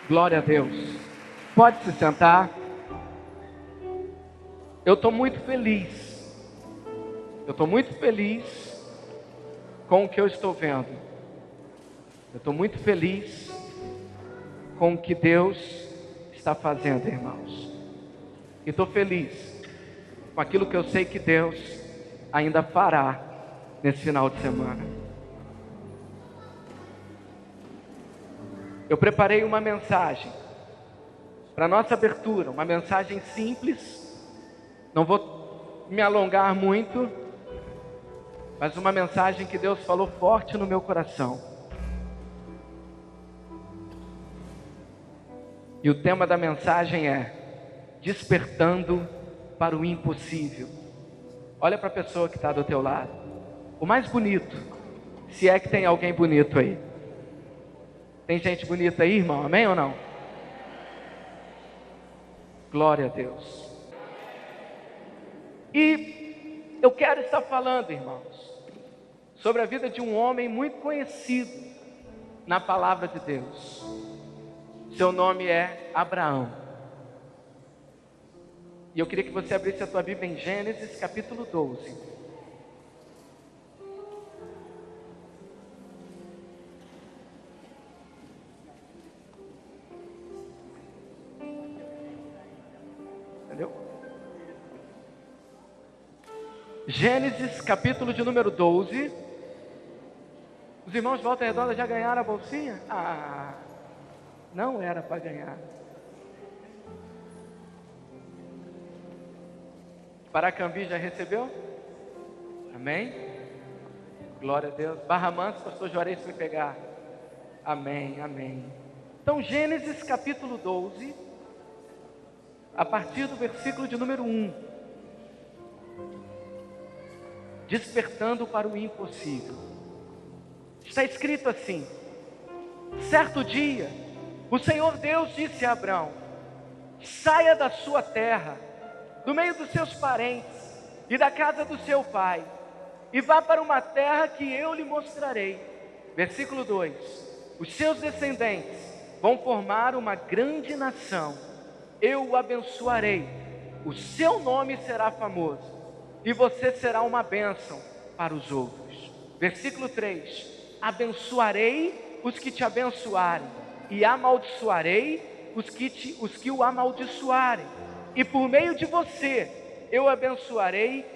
Glória a Deus. Pode se sentar. Eu estou muito feliz. Eu estou muito feliz com o que eu estou vendo. Eu estou muito feliz com o que Deus está fazendo, irmãos. E estou feliz com aquilo que eu sei que Deus ainda fará nesse final de semana. Eu preparei uma mensagem para nossa abertura, uma mensagem simples. Não vou me alongar muito, mas uma mensagem que Deus falou forte no meu coração. E o tema da mensagem é despertando para o impossível. Olha para a pessoa que está do teu lado. O mais bonito, se é que tem alguém bonito aí. Tem gente bonita aí, irmão? Amém ou não? Glória a Deus. E eu quero estar falando, irmãos, sobre a vida de um homem muito conhecido na palavra de Deus. Seu nome é Abraão. E eu queria que você abrisse a tua Bíblia em Gênesis capítulo 12. Entendeu? Gênesis capítulo de número 12. Os irmãos de Volta Redonda já ganharam a bolsinha? Não era para ganhar. Paracambi já recebeu? Amém? Glória a Deus. Barra Mansa, pastor Juarez foi pegar. Amém, amém. Então, Gênesis capítulo 12, a partir do versículo de número 1. Despertando para o impossível. Está escrito assim: certo dia, o Senhor Deus disse a Abrão: saia da sua terra, do meio dos seus parentes e da casa do seu pai, e vá para uma terra que eu lhe mostrarei. Versículo 2: os seus descendentes vão formar uma grande nação, eu o abençoarei, o seu nome será famoso, e você será uma bênção para os outros. Versículo 3: abençoarei os que te abençoarem, e amaldiçoarei os que o amaldiçoarem, e por meio de você eu abençoarei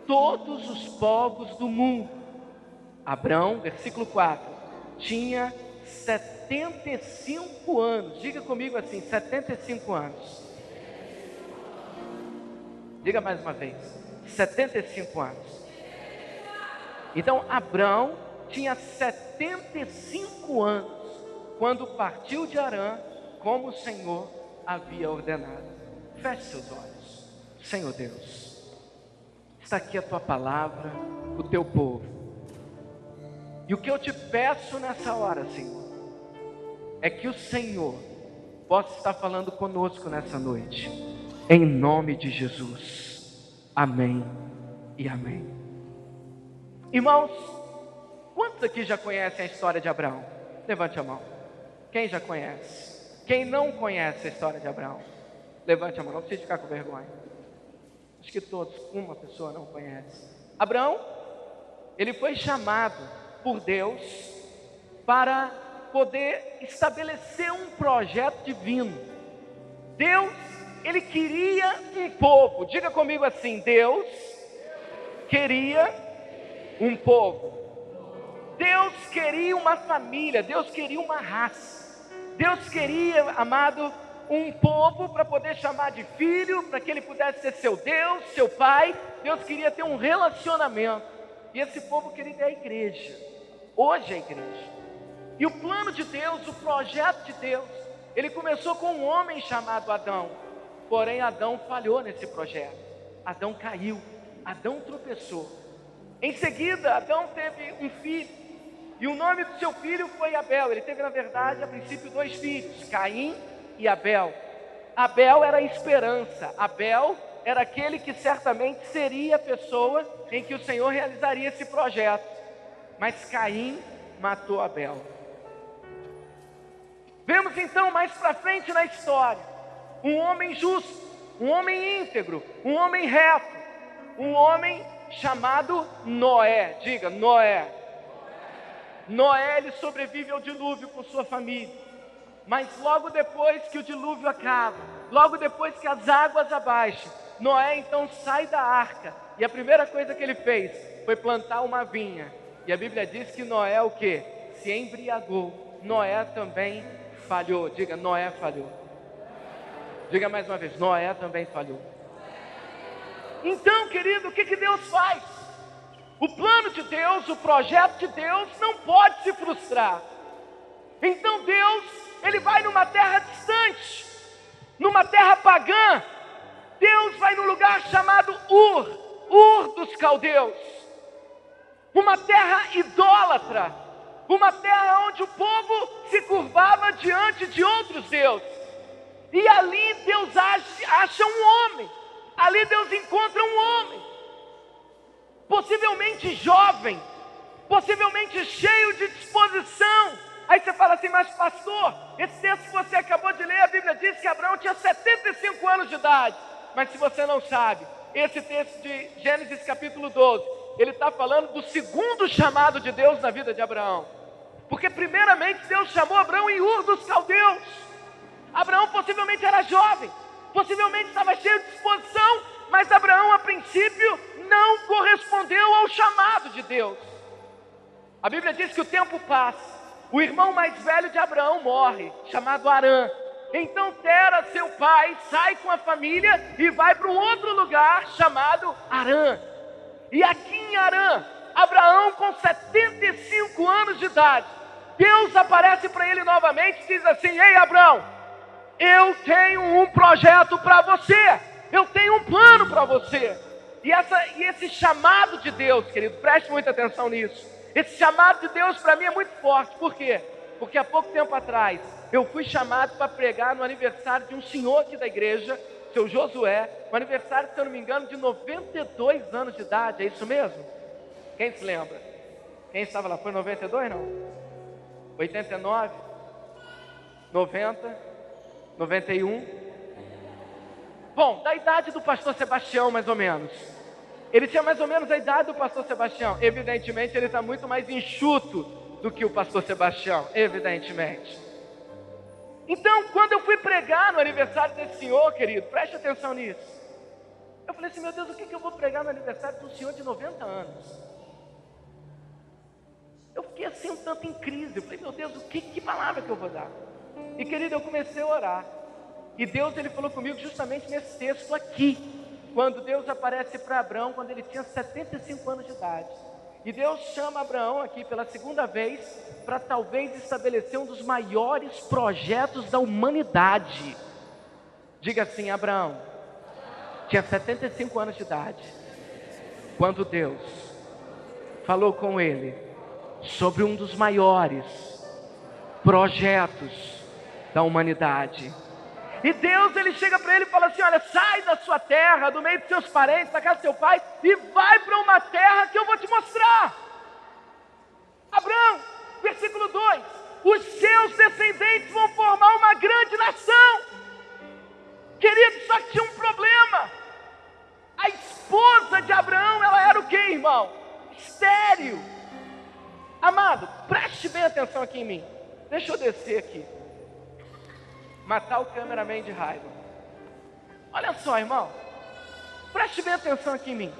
todos os povos do mundo. Abrão, versículo 4, tinha 75 anos. Diga comigo assim: 75 anos. Diga mais uma vez: 75 anos. Então Abrão tinha 75 anos quando partiu de Harã, como o Senhor havia ordenado. Feche seus olhos. Senhor Deus, está aqui a tua palavra, o teu povo. E o que eu te peço nessa hora, Senhor, é que o Senhor possa estar falando conosco nessa noite, em nome de Jesus. Amém e amém. Irmãos, quantos aqui já conhecem a história de Abraão? Levante a mão. Quem já conhece? Quem não conhece a história de Abraão? Levante a mão, não precisa ficar com vergonha. Acho que todos, uma pessoa não conhece. Abraão, ele foi chamado por Deus para poder estabelecer um projeto divino. Deus, ele queria um povo. Diga comigo assim: Deus queria um povo. Deus queria uma família, Deus queria uma raça. Deus queria, amado, um povo para poder chamar de filho, para que ele pudesse ser seu Deus, seu pai. Deus queria ter um relacionamento. E esse povo queria a igreja. Hoje é a igreja. E o plano de Deus, o projeto de Deus, ele começou com um homem chamado Adão. Porém Adão falhou nesse projeto. Adão caiu, Adão tropeçou. Em seguida Adão teve um filho, e o nome do seu filho foi Abel. Ele teve, na verdade, a princípio 2 filhos, Caim e Abel. Abel era a esperança. Abel era aquele que certamente seria a pessoa em que o Senhor realizaria esse projeto. Mas Caim matou Abel. Vemos então mais para frente na história, um homem justo, um homem íntegro, um homem reto, um homem chamado Noé. Diga, Noé. Noé, ele sobrevive ao dilúvio com sua família. Mas logo depois que o dilúvio acaba, logo depois que as águas abaixam, Noé então sai da arca. E a primeira coisa que ele fez foi plantar uma vinha. E a Bíblia diz que Noé o quê? Se embriagou. Noé também falhou. Diga, Noé falhou. Diga mais uma vez, Noé também falhou. Então, querido, o que Deus faz? O plano de Deus, o projeto de Deus não pode se frustrar. Então Deus, ele vai numa terra distante, numa terra pagã. Deus vai num lugar chamado Ur dos Caldeus. Uma terra idólatra, uma terra onde o povo se curvava diante de outros deuses. E ali Deus acha um homem, ali Deus encontra um homem, possivelmente jovem, possivelmente cheio de disposição. Aí você fala assim, mas pastor, esse texto que você acabou de ler, a Bíblia diz que Abraão tinha 75 anos de idade. Mas se você não sabe, esse texto de Gênesis capítulo 12, ele está falando do segundo chamado de Deus na vida de Abraão. Porque primeiramente Deus chamou Abraão em Ur dos Caldeus. Abraão possivelmente era jovem, possivelmente estava cheio de disposição, mas Abraão a princípio não correspondeu ao chamado de Deus. A Bíblia diz que o tempo passa, o irmão mais velho de Abraão morre, chamado Arã. Então Tera, seu pai, sai com a família e vai para um outro lugar chamado Harã. E aqui em Harã, Abraão com 75 anos de idade, Deus aparece para ele novamente e diz assim: ei Abraão, eu tenho um projeto para você, eu tenho um plano para você. E esse chamado de Deus, querido, preste muita atenção nisso. Esse chamado de Deus para mim é muito forte. Por quê? Porque há pouco tempo atrás eu fui chamado para pregar no aniversário de um senhor aqui da igreja, seu Josué, um aniversário, se eu não me engano, de 92 anos de idade. É isso mesmo? Quem se lembra? Quem estava lá? Foi 92 não? 89? 90? 91? Bom, da idade do pastor Sebastião, mais ou menos. Ele tinha mais ou menos a idade do pastor Sebastião. Evidentemente, ele está muito mais enxuto do que o pastor Sebastião, evidentemente. Então, quando eu fui pregar no aniversário desse senhor, querido, preste atenção nisso. Eu falei assim, meu Deus, o que eu vou pregar no aniversário de um senhor de 90 anos? Eu fiquei assim um tanto em crise. Eu falei, meu Deus, que palavra que eu vou dar? E querido, eu comecei a orar. E Deus, ele falou comigo justamente nesse texto aqui. Quando Deus aparece para Abraão, quando ele tinha 75 anos de idade. E Deus chama Abraão aqui pela segunda vez, para talvez estabelecer um dos maiores projetos da humanidade. Diga assim, Abraão tinha 75 anos de idade, quando Deus falou com ele sobre um dos maiores projetos da humanidade. E Deus, ele chega para ele e fala assim, olha, sai da sua terra, do meio dos seus parentes, da casa do seu pai, e vai para uma terra que eu vou te mostrar. Abraão, versículo 2, os seus descendentes vão formar uma grande nação. Querido, só que tinha um problema. A esposa de Abraão, ela era o quê, irmão? Estéril. Amado, preste bem atenção aqui em mim. Deixa eu descer aqui. Matar o cameraman de raiva. Olha só, irmão, preste bem atenção aqui em mim.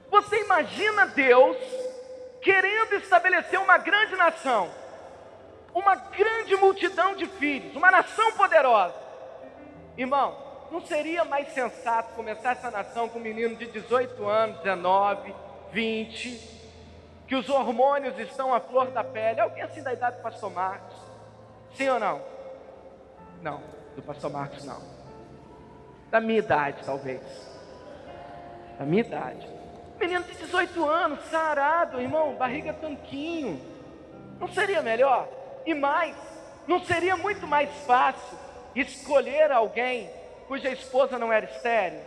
Você imagina Deus querendo estabelecer uma grande nação, uma grande multidão de filhos, uma nação poderosa. Irmão, não seria mais sensato começar essa nação com um menino de 18 anos, 19, 20, que os hormônios estão à flor da pele? Alguém assim da idade do pastor Marcos? Sim ou não? Não, do pastor Marcos não. Da minha idade, talvez. Da minha idade. Menino de 18 anos, sarado, irmão, barriga tanquinho. Não seria melhor? E mais, não seria muito mais fácil escolher alguém cuja esposa não era estéril?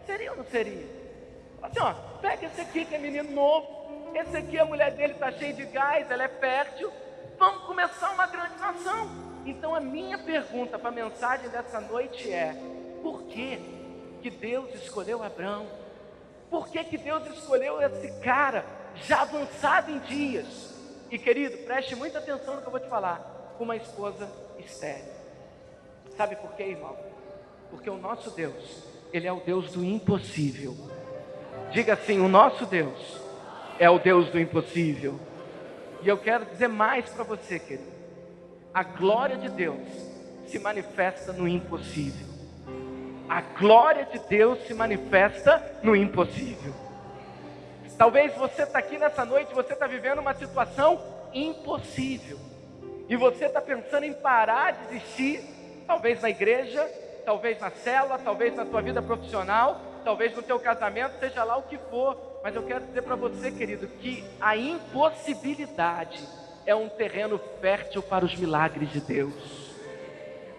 Seria ou não seria? Assim, ó, pega esse aqui que é menino novo. Esse aqui, a mulher dele está cheia de gás, ela é fértil. vamos começar uma grande nação. Então a minha pergunta para a mensagem dessa noite é: por que Deus escolheu Abrão? Por que Deus escolheu esse cara já avançado em dias? E querido, preste muita atenção no que eu vou te falar, com uma esposa estéril. Sabe por quê, irmão? Porque o nosso Deus, Ele é o Deus do impossível. Diga assim: o nosso Deus é o Deus do impossível. E eu quero dizer mais para você, querido. A glória de Deus se manifesta no impossível. A glória de Deus se manifesta no impossível. Talvez você está aqui nessa noite, você está vivendo uma situação impossível. E você está pensando em parar de desistir, talvez na igreja, talvez na célula, talvez na tua vida profissional, talvez no teu casamento, seja lá o que for. Mas eu quero dizer para você, querido, que a impossibilidade é um terreno fértil para os milagres de Deus.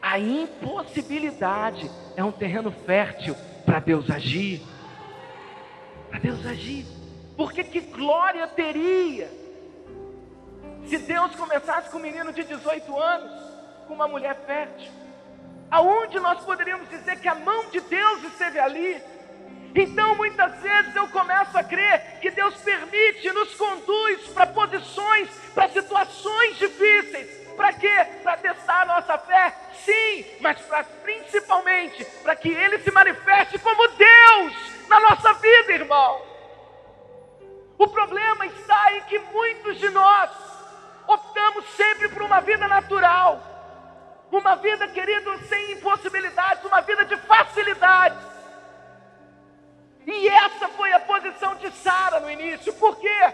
A impossibilidade é um terreno fértil para Deus agir. Para Deus agir. Porque que glória teria se Deus começasse com um menino de 18 anos, com uma mulher fértil? Aonde nós poderíamos dizer que a mão de Deus esteve ali? Então muitas vezes eu começo a crer que Deus permite, nos conduz para posições, para situações difíceis. Para quê? Para testar a nossa fé? Sim, mas principalmente para que Ele se manifeste como Deus na nossa vida, irmão. O problema está em que muitos de nós optamos sempre por uma vida natural, uma vida, querido, sem impossibilidades, uma vida de facilidades. E essa foi a posição de Sara no início. Por quê?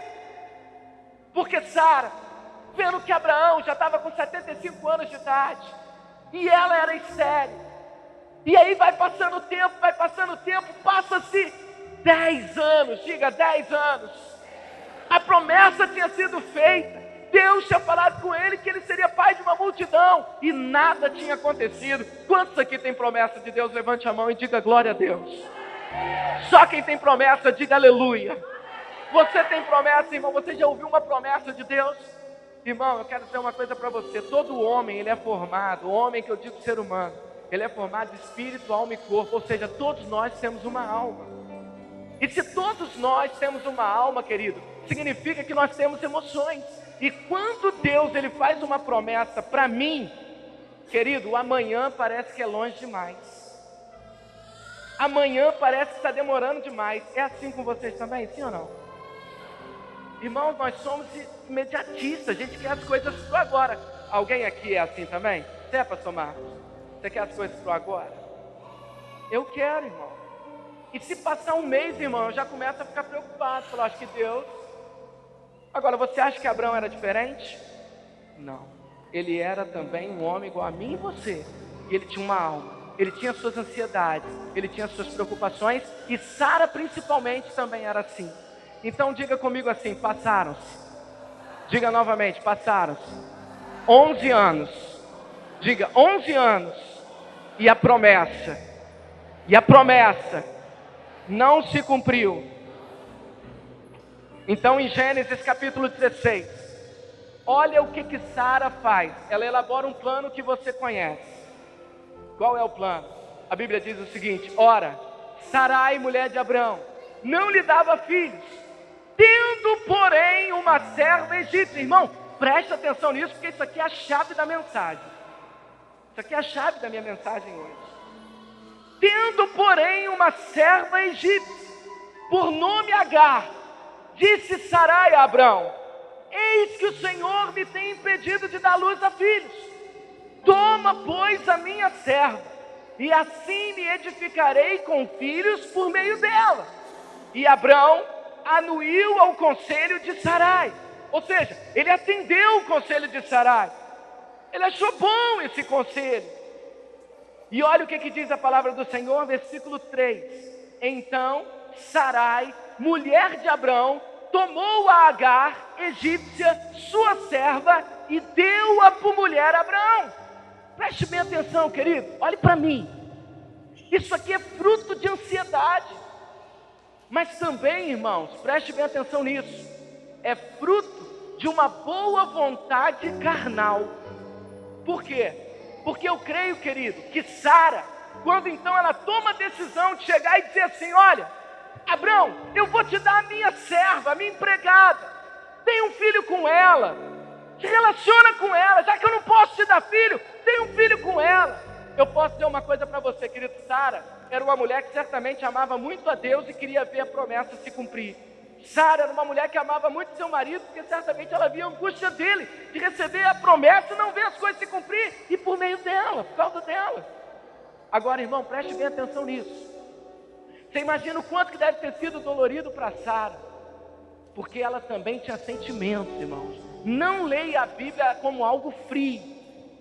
Porque Sara, vendo que Abraão já estava com 75 anos de idade, e ela era estéril, e aí vai passando o tempo, passa-se 10 anos, diga 10 anos. A promessa tinha sido feita, Deus tinha falado com ele que ele seria pai de uma multidão, e nada tinha acontecido. Quantos aqui tem promessa de Deus? Levante a mão e diga glória a Deus. Só quem tem promessa, diga aleluia. Você tem promessa, irmão? Você já ouviu uma promessa de Deus? Irmão, eu quero dizer uma coisa para você. Todo homem, ele é formado, o homem que eu digo ser humano, ele é formado de espírito, alma e corpo. Ou seja, todos nós temos uma alma. E se todos nós temos uma alma, querido, significa que nós temos emoções. E quando Deus, ele faz uma promessa para mim, querido, o amanhã parece que é longe demais. Amanhã parece que está demorando demais. É assim com vocês também, sim ou não? Irmãos, nós somos imediatistas, a gente quer as coisas para agora. Alguém aqui é assim também? Você é, pastor Marcos? Você quer as coisas para agora? Eu quero, irmão. E se passar um mês, irmão, eu já começo a ficar preocupado. Falar, acho que Deus... Agora, você acha que Abraão era diferente? Não. Ele era também um homem igual a mim e você. E ele tinha uma alma. Ele tinha suas ansiedades. Ele tinha suas preocupações. E Sara, principalmente, também era assim. Então, diga comigo assim, passaram-se. Diga novamente, passaram-se 11 anos. Diga, 11 anos. E a promessa não se cumpriu. Então, em Gênesis capítulo 16, olha o que Sara faz. Ela elabora um plano que você conhece. Qual é o plano? A Bíblia diz o seguinte: ora, Sarai, mulher de Abrão, não lhe dava filhos, tendo, porém, uma serva egípcia. Irmão, preste atenção nisso, porque isso aqui é a chave da mensagem. Isso aqui é a chave da minha mensagem hoje. Tendo, porém, uma serva egípcia, por nome Agar, disse Sarai a Abrão: eis que o Senhor me tem impedido de dar luz a filhos. Toma, pois, a minha serva, e assim me edificarei com filhos por meio dela. E Abrão anuiu ao conselho de Sarai. Ou seja, ele atendeu o conselho de Sarai. Ele achou bom esse conselho. E olha o que diz a palavra do Senhor, versículo 3. Então Sarai, mulher de Abrão, tomou a Agar, egípcia, sua serva, e deu-a por mulher a Abrão. Preste bem atenção, querido, olhe para mim. Isso aqui é fruto de ansiedade. Mas também, irmãos, preste bem atenção nisso, é fruto de uma boa vontade carnal. Por quê? Porque eu creio, querido, que Sara, quando então ela toma a decisão de chegar e dizer assim: olha, Abrão, eu vou te dar a minha serva, a minha empregada, tem um filho com ela, se relaciona com ela, já que eu não posso te dar filho, tem um filho com ela. Eu posso dizer uma coisa para você, querido. Sara era uma mulher que certamente amava muito a Deus e queria ver a promessa se cumprir. Sara era uma mulher que amava muito seu marido, porque certamente ela via a angústia dele de receber a promessa e não ver as coisas se cumprir, e por meio dela, por causa dela. Agora, irmão, preste bem atenção nisso. Você imagina o quanto que deve ter sido dolorido para Sara, porque ela também tinha sentimentos, irmãos. Não leia a Bíblia como algo frio.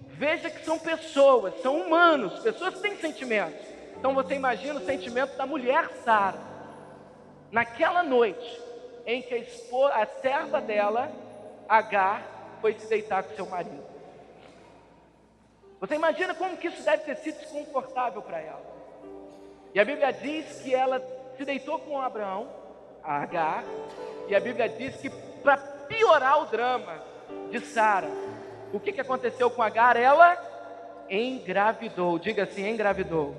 Veja que são pessoas, são humanos, pessoas que têm sentimentos. Então você imagina o sentimento da mulher Sara, naquela noite em que a serva dela, Agar, foi se deitar com seu marido. Você imagina como que isso deve ter sido desconfortável para ela. E a Bíblia diz que ela se deitou com Abraão, a Agar, e a Bíblia diz que, para piorar o drama de Sara, o que aconteceu com Agar? Ela engravidou. Diga assim: engravidou.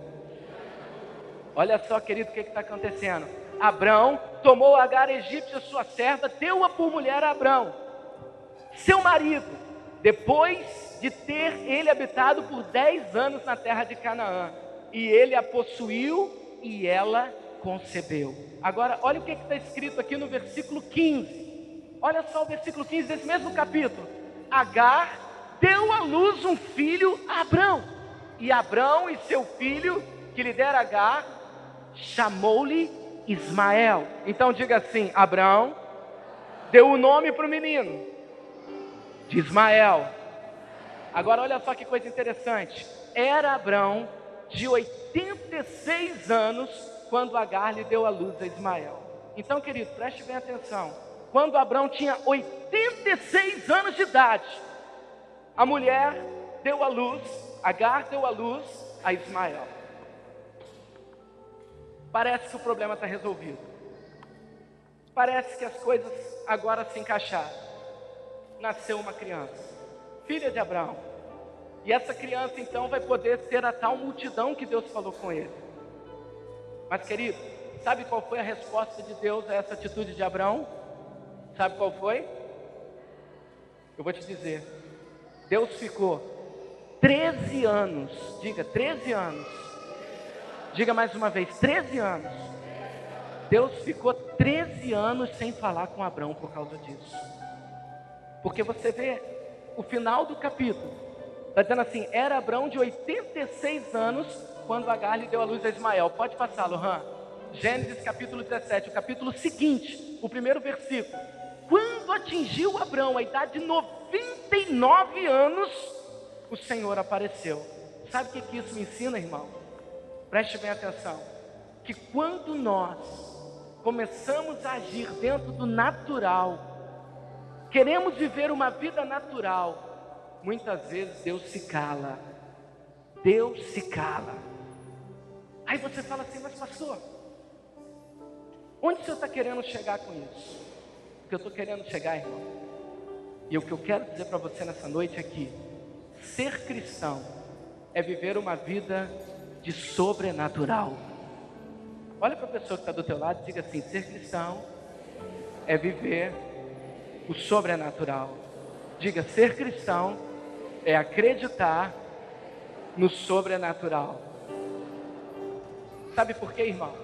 Olha só, querido, o que está acontecendo? Abrão tomou Agar egípcia, sua serva, deu-a por mulher a Abrão, seu marido, depois de ter ele habitado por 10 anos na terra de Canaã. E ele a possuiu e ela concebeu. Agora, olha o que está escrito aqui no versículo 15. Olha só o versículo 15 desse mesmo capítulo. Agar deu à luz um filho a Abrão. E Abrão e seu filho, que lhe dera Agar, chamou-lhe Ismael. Então diga assim: Abrão deu o nome para o menino de Ismael. Agora olha só que coisa interessante. Era Abrão de 86 anos quando Agar lhe deu a luz a Ismael. Então, querido, preste bem atenção. Quando Abrão tinha 86 anos de idade, a mulher deu a luz, Agar deu a luz a Ismael. Parece que o problema está resolvido. Parece que as coisas agora se encaixaram. Nasceu uma criança, filha de Abraão. E essa criança então vai poder ser a tal multidão que Deus falou com ele. Mas, querido, sabe qual foi a resposta de Deus a essa atitude de Abraão? Sabe qual foi? Eu vou te dizer. Deus ficou 13 anos, diga 13 anos. Diga mais uma vez, 13 anos. Deus ficou 13 anos sem falar com Abrão por causa disso. Porque você vê o final do capítulo, está dizendo assim: era Abrão de 86 anos quando Agar lhe deu a luz a Ismael. Pode passar, Lohan. Gênesis capítulo 17, o capítulo seguinte, o primeiro versículo. Quando atingiu Abrão a idade de 99 anos, o Senhor apareceu. Sabe o que isso me ensina, irmão? Preste bem atenção. Que quando nós começamos a agir dentro do natural, queremos viver uma vida natural, muitas vezes Deus se cala. Deus se cala. Aí você fala assim: mas pastor, onde o senhor está querendo chegar com isso? O que eu estou querendo chegar, irmão, e o que eu quero dizer para você nessa noite é que ser cristão é viver uma vida de sobrenatural. Olha para a pessoa que está do teu lado e diga assim: ser cristão é viver o sobrenatural. Diga: ser cristão é acreditar no sobrenatural. Sabe por quê, irmão?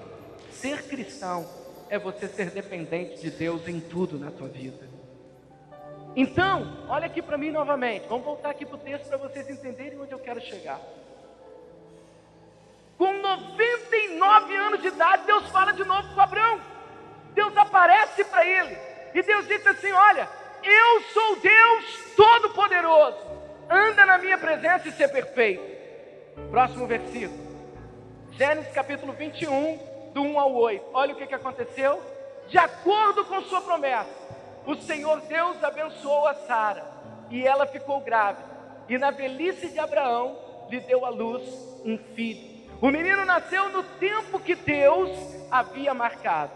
Ser cristão é você ser dependente de Deus em tudo na tua vida. Então, olha aqui para mim novamente. Vamos voltar aqui para o texto para vocês entenderem onde eu quero chegar. Com 99 anos de idade, Deus fala de novo com Abrão. Deus aparece para ele e Deus disse assim: olha, eu sou Deus Todo-Poderoso, anda na minha presença e ser perfeito. Próximo versículo, Gênesis capítulo 21, do 1 ao 8. Olha o que aconteceu. De acordo com sua promessa, o Senhor Deus abençoou a Sara, e ela ficou grávida, e na velhice de Abraão lhe deu à luz um filho. O menino nasceu no tempo que Deus havia marcado.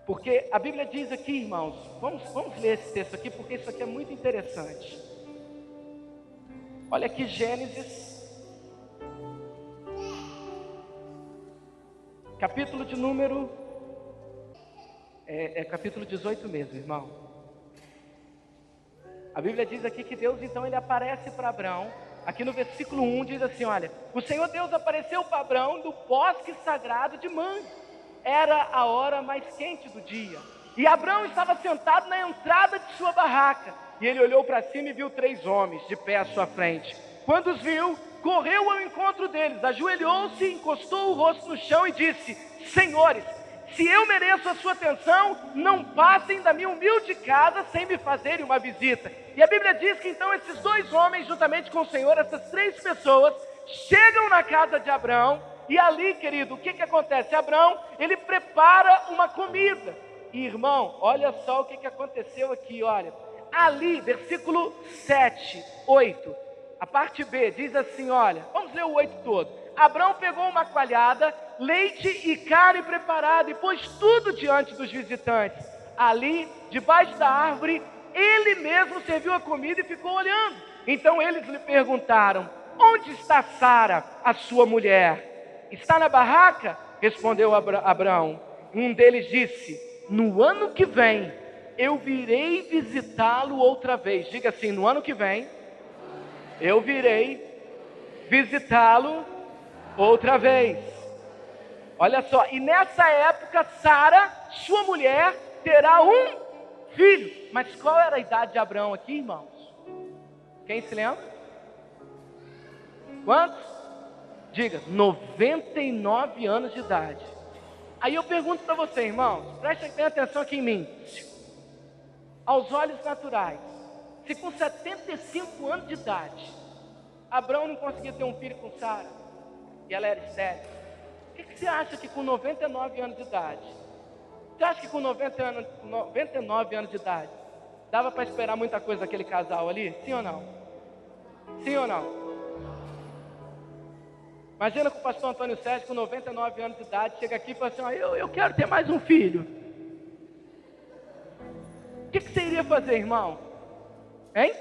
Porque a Bíblia diz aqui, irmãos, vamos ler esse texto aqui, porque isso aqui é muito interessante. Olha aqui Gênesis, capítulo de número, capítulo 18 mesmo, irmão. A Bíblia diz aqui que Deus, então, ele aparece para Abrão. Aqui no versículo 1 diz assim, olha, o Senhor Deus apareceu para Abrão no bosque sagrado de Mamre. Era a hora mais quente do dia. E Abrão estava sentado na entrada de sua barraca. E ele olhou para cima e viu 3 homens de pé à sua frente. Quando os viu, correu ao encontro deles, ajoelhou-se, encostou o rosto no chão e disse: Senhores, se eu mereço a sua atenção, não passem da minha humilde casa sem me fazerem uma visita. E a Bíblia diz que então esses 2 homens, juntamente com o Senhor, essas 3 pessoas, chegam na casa de Abrão. E ali, querido, o que acontece? Abrão, ele prepara uma comida. E irmão, olha só o que aconteceu aqui, olha. Ali, versículo 7, 8, a parte B, diz assim, olha, vamos ler o 8 todo. Abrão pegou uma coalhada, leite e carne preparada e pôs tudo diante dos visitantes. Ali, debaixo da árvore, ele mesmo serviu a comida e ficou olhando. Então eles lhe perguntaram: onde está Sara, a sua mulher? Está na barraca? Respondeu Abrão. Um deles disse: no ano que vem eu virei visitá-lo outra vez. Diga assim: no ano que vem eu virei visitá-lo outra vez. Olha só, e nessa época Sara, sua mulher, terá um filho. Mas qual era a idade de Abrão aqui, irmãos? Quem se lembra? Quantos? Diga, 99 anos de idade. Aí eu pergunto para você, irmãos, prestem bem atenção aqui em mim. Aos olhos naturais, se com 75 anos de idade, Abrão não conseguia ter um filho com Sara, e ela era estéril, o que você acha que com 99 anos de idade, você acha que com 99 anos de idade, dava para esperar muita coisa daquele casal ali? Sim ou não? Sim ou não? Imagina que o pastor Antônio Sérgio, com 99 anos de idade, chega aqui e fala assim: eu quero ter mais um filho. O que você iria fazer, irmão? Hein?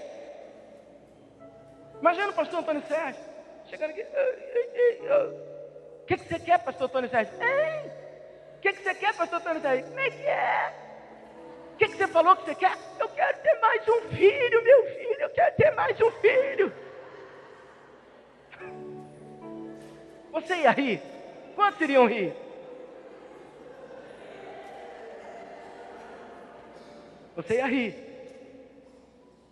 Imagina o pastor Antônio Sérgio chegando aqui: o que você quer, pastor Antônio Sérgio? Hein? O que você quer, pastor Antônio Sérgio? Como é que é? O que você falou que você quer? Eu quero ter mais um filho, meu filho, eu quero ter mais um filho. Você ia rir? Quantos iriam rir? Você ia rir.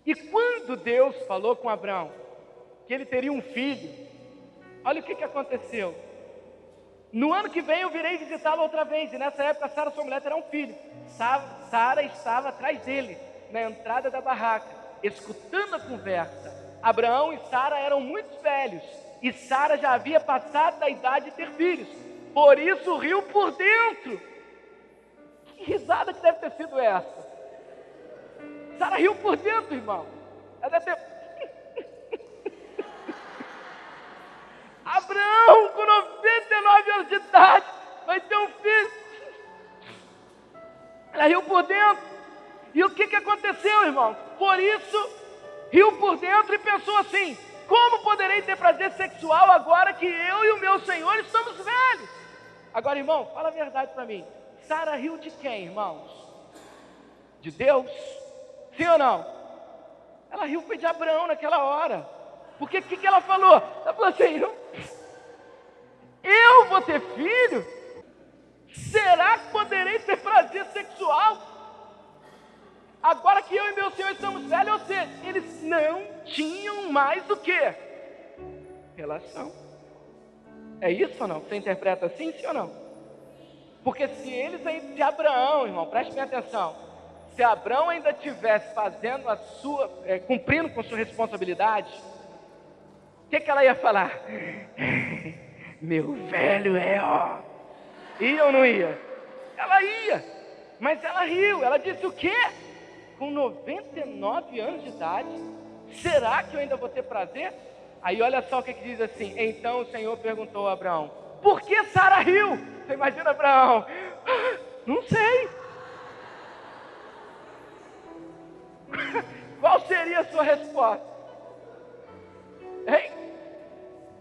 E quando Deus falou com Abrão que ele teria um filho, olha o que aconteceu. No ano que vem eu virei visitá-lo outra vez. E nessa época Sara, sua mulher, terá um filho. Sara estava atrás dele, na entrada da barraca, escutando a conversa. Abraão e Sara eram muito velhos, e Sara já havia passado da idade de ter filhos. Por isso riu por dentro. Que risada que deve ter sido essa? Sara riu por dentro, irmão. Ela deve ter... Abraão, com 99 anos de idade, vai ter um filho. Ela riu por dentro. E o que aconteceu, irmão? Por isso, riu por dentro e pensou assim: como poderei ter prazer sexual agora que eu e o meu Senhor estamos velhos? Agora, irmão, fala a verdade para mim. Sara riu de quem, irmãos? De Deus? Sim ou não? Ela riu de Abraão naquela hora. Porque o que ela falou? Ela falou assim: eu vou ter filho? Será que poderei ter prazer sexual agora que eu e meu Senhor estamos velhos? Ou seja, eles não tinham mais o que? Relação. É isso ou não? Você interpreta assim, sim ou não? Porque se eles ainda, de Abraão, irmão, preste bem atenção, se Abraão ainda estivesse fazendo a sua, cumprindo com sua responsabilidade, o que ela ia falar? Meu velho ó. Ia ou não ia? Ela ia, mas ela riu. Ela disse o quê? Com 99 anos de idade, será que eu ainda vou ter prazer? Aí olha só o que diz assim: então o Senhor perguntou a Abraão: por que Sara riu? Você imagina Abraão? Não sei. Qual seria a sua resposta? Hein?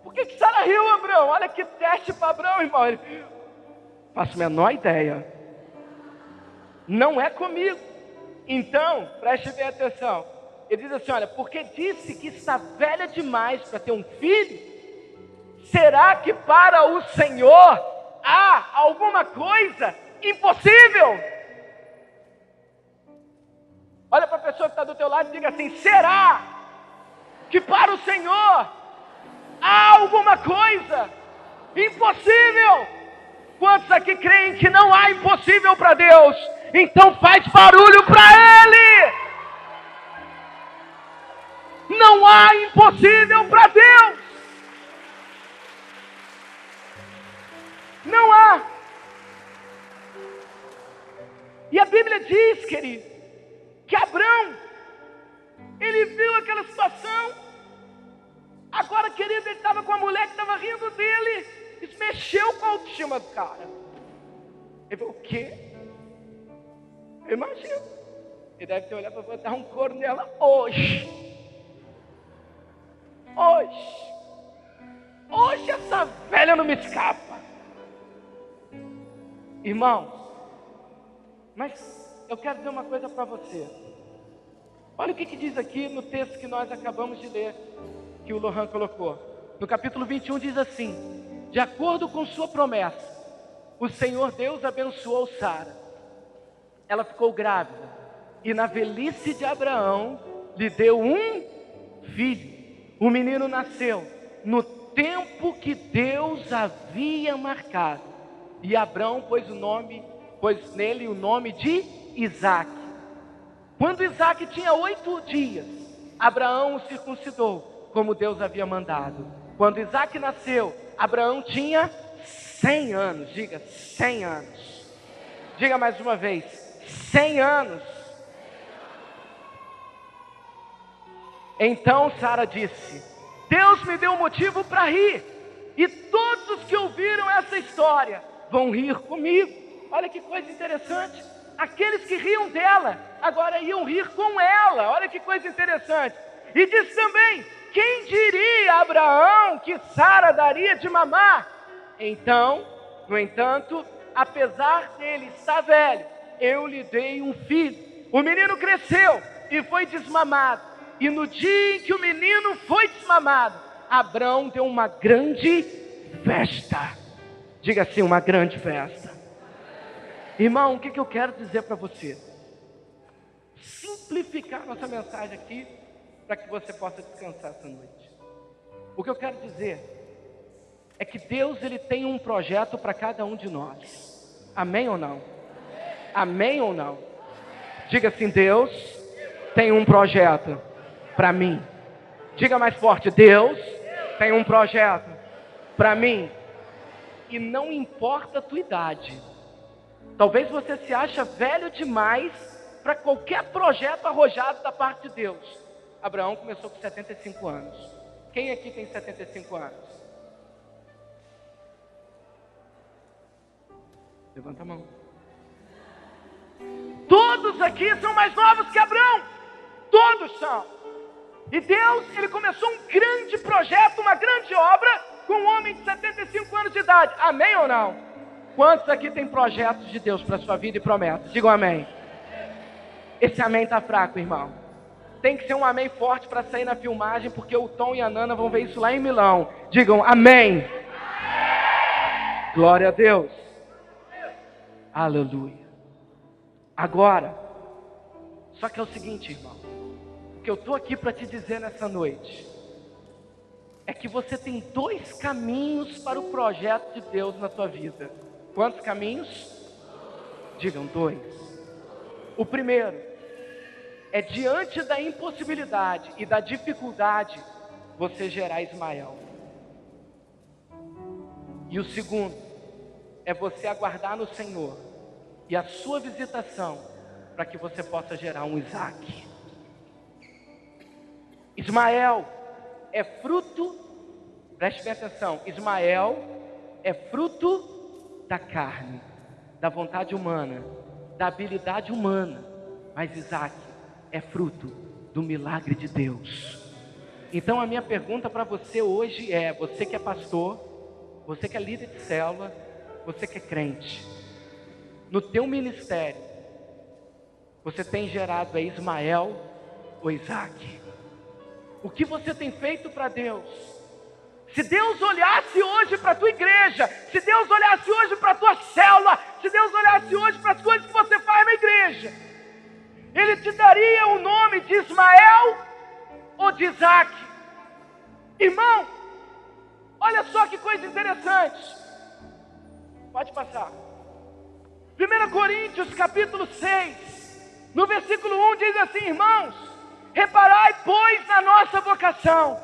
Por que Sara riu, Abraão? Olha que teste para Abraão, irmão. Ele, faço a menor ideia. Não é comigo. Então, preste bem atenção. Ele diz assim, olha, porque disse que está velha demais para ter um filho, será que para o Senhor há alguma coisa impossível? Olha para a pessoa que está do teu lado e diga assim, será que para o Senhor há alguma coisa impossível? Quantos aqui creem que não há impossível para Deus? Então faz barulho para Ele! Não há impossível para Deus! Não há! E a Bíblia diz, querido, que Abraão, ele viu aquela situação. Agora, querido, ele estava com a mulher que estava rindo dele. Isso mexeu com a autoestima do cara. Ele falou, o quê? Eu imagino. Ele deve ter olhado para dar um couro nela hoje. Hoje essa velha não me escapa. Irmãos, mas eu quero dizer uma coisa para você. Olha o que diz aqui no texto que nós acabamos de ler, que o Lohan colocou. No capítulo 21 diz assim, de acordo com sua promessa, o Senhor Deus abençoou Sara. Ela ficou grávida e na velhice de Abraão lhe deu um filho. O menino nasceu no tempo que Deus havia marcado. E Abraão pôs nele o nome de Isaque. Quando Isaque tinha 8 dias, Abraão o circuncidou, como Deus havia mandado. Quando Isaque nasceu, Abraão tinha 100 anos. Diga, 100 anos. Diga mais uma vez, 100 anos. Então Sara disse, Deus me deu motivo para rir, e todos os que ouviram essa história vão rir comigo. Olha que coisa interessante. Aqueles que riam dela, agora iam rir com ela. Olha que coisa interessante. E diz também, quem diria a Abraão que Sara daria de mamar? Então, no entanto, apesar dele estar velho, eu lhe dei um filho. O menino cresceu e foi desmamado. E no dia em que o menino foi desmamado, Abraão deu uma grande festa. Diga assim, uma grande festa. Irmão, o que eu quero dizer para você? Simplificar nossa mensagem aqui, para que você possa descansar essa noite. O que eu quero dizer é que Deus, Ele tem um projeto para cada um de nós. Amém ou não? Amém ou não? Diga assim, Deus tem um projeto para mim. Diga mais forte, Deus tem um projeto para mim. E não importa a tua idade. Talvez você se ache velho demais para qualquer projeto arrojado da parte de Deus. Abraão começou com 75 anos. Quem aqui tem 75 anos? Levanta a mão. Todos aqui são mais novos que Abraão. Todos são. E Deus, Ele começou um grande projeto, uma grande obra, com um homem de 75 anos de idade. Amém ou não? Quantos aqui tem projetos de Deus para a sua vida e promessas? Digam amém. Esse amém está fraco, irmão. Tem que ser um amém forte para sair na filmagem, porque o Tom e a Nana vão ver isso lá em Milão. Digam amém. Glória a Deus. Aleluia. Agora, só que é o seguinte, irmão. O que eu estou aqui para te dizer nessa noite é que você tem 2 caminhos para o projeto de Deus na sua vida. Quantos caminhos? Digam 2. O primeiro é diante da impossibilidade e da dificuldade você gerar Ismael. E o segundo é você aguardar no Senhor e a sua visitação para que você possa gerar um Isaque. Ismael é fruto, preste bem atenção, Ismael é fruto da carne, da vontade humana, da habilidade humana, mas Isaque é fruto do milagre de Deus. Então a minha pergunta para você hoje é: você que é pastor, você que é líder de célula, você que é crente, no teu ministério, você tem gerado Ismael ou Isaac? O que você tem feito para Deus? Se Deus olhasse hoje para a tua igreja, se Deus olhasse hoje para a tua célula, se Deus olhasse hoje para as coisas que você faz na igreja, Ele te daria o nome de Ismael ou de Isaac? Irmão, olha só que coisa interessante. Pode passar. 1 Coríntios capítulo 6, no versículo 1 diz assim: irmãos, reparai pois na nossa vocação,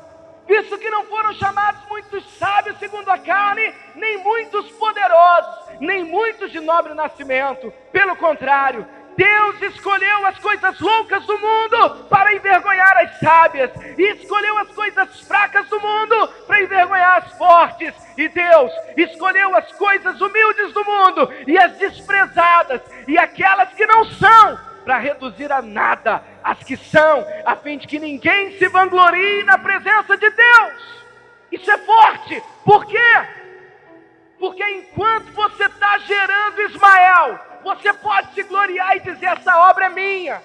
visto que não foram chamados muitos sábios segundo a carne, nem muitos poderosos, nem muitos de nobre nascimento. Pelo contrário, Deus escolheu as coisas loucas do mundo para envergonhar as sábias, e escolheu as coisas fracas do mundo para envergonhar as fortes. E Deus escolheu as coisas humildes do mundo e as desprezadas e aquelas que não são, para reduzir a nada as que são, a fim de que ninguém se vanglorie na presença de Deus. Isso é forte. Por quê? Porque enquanto você está gerando Ismael, você pode se gloriar e dizer: essa obra é minha,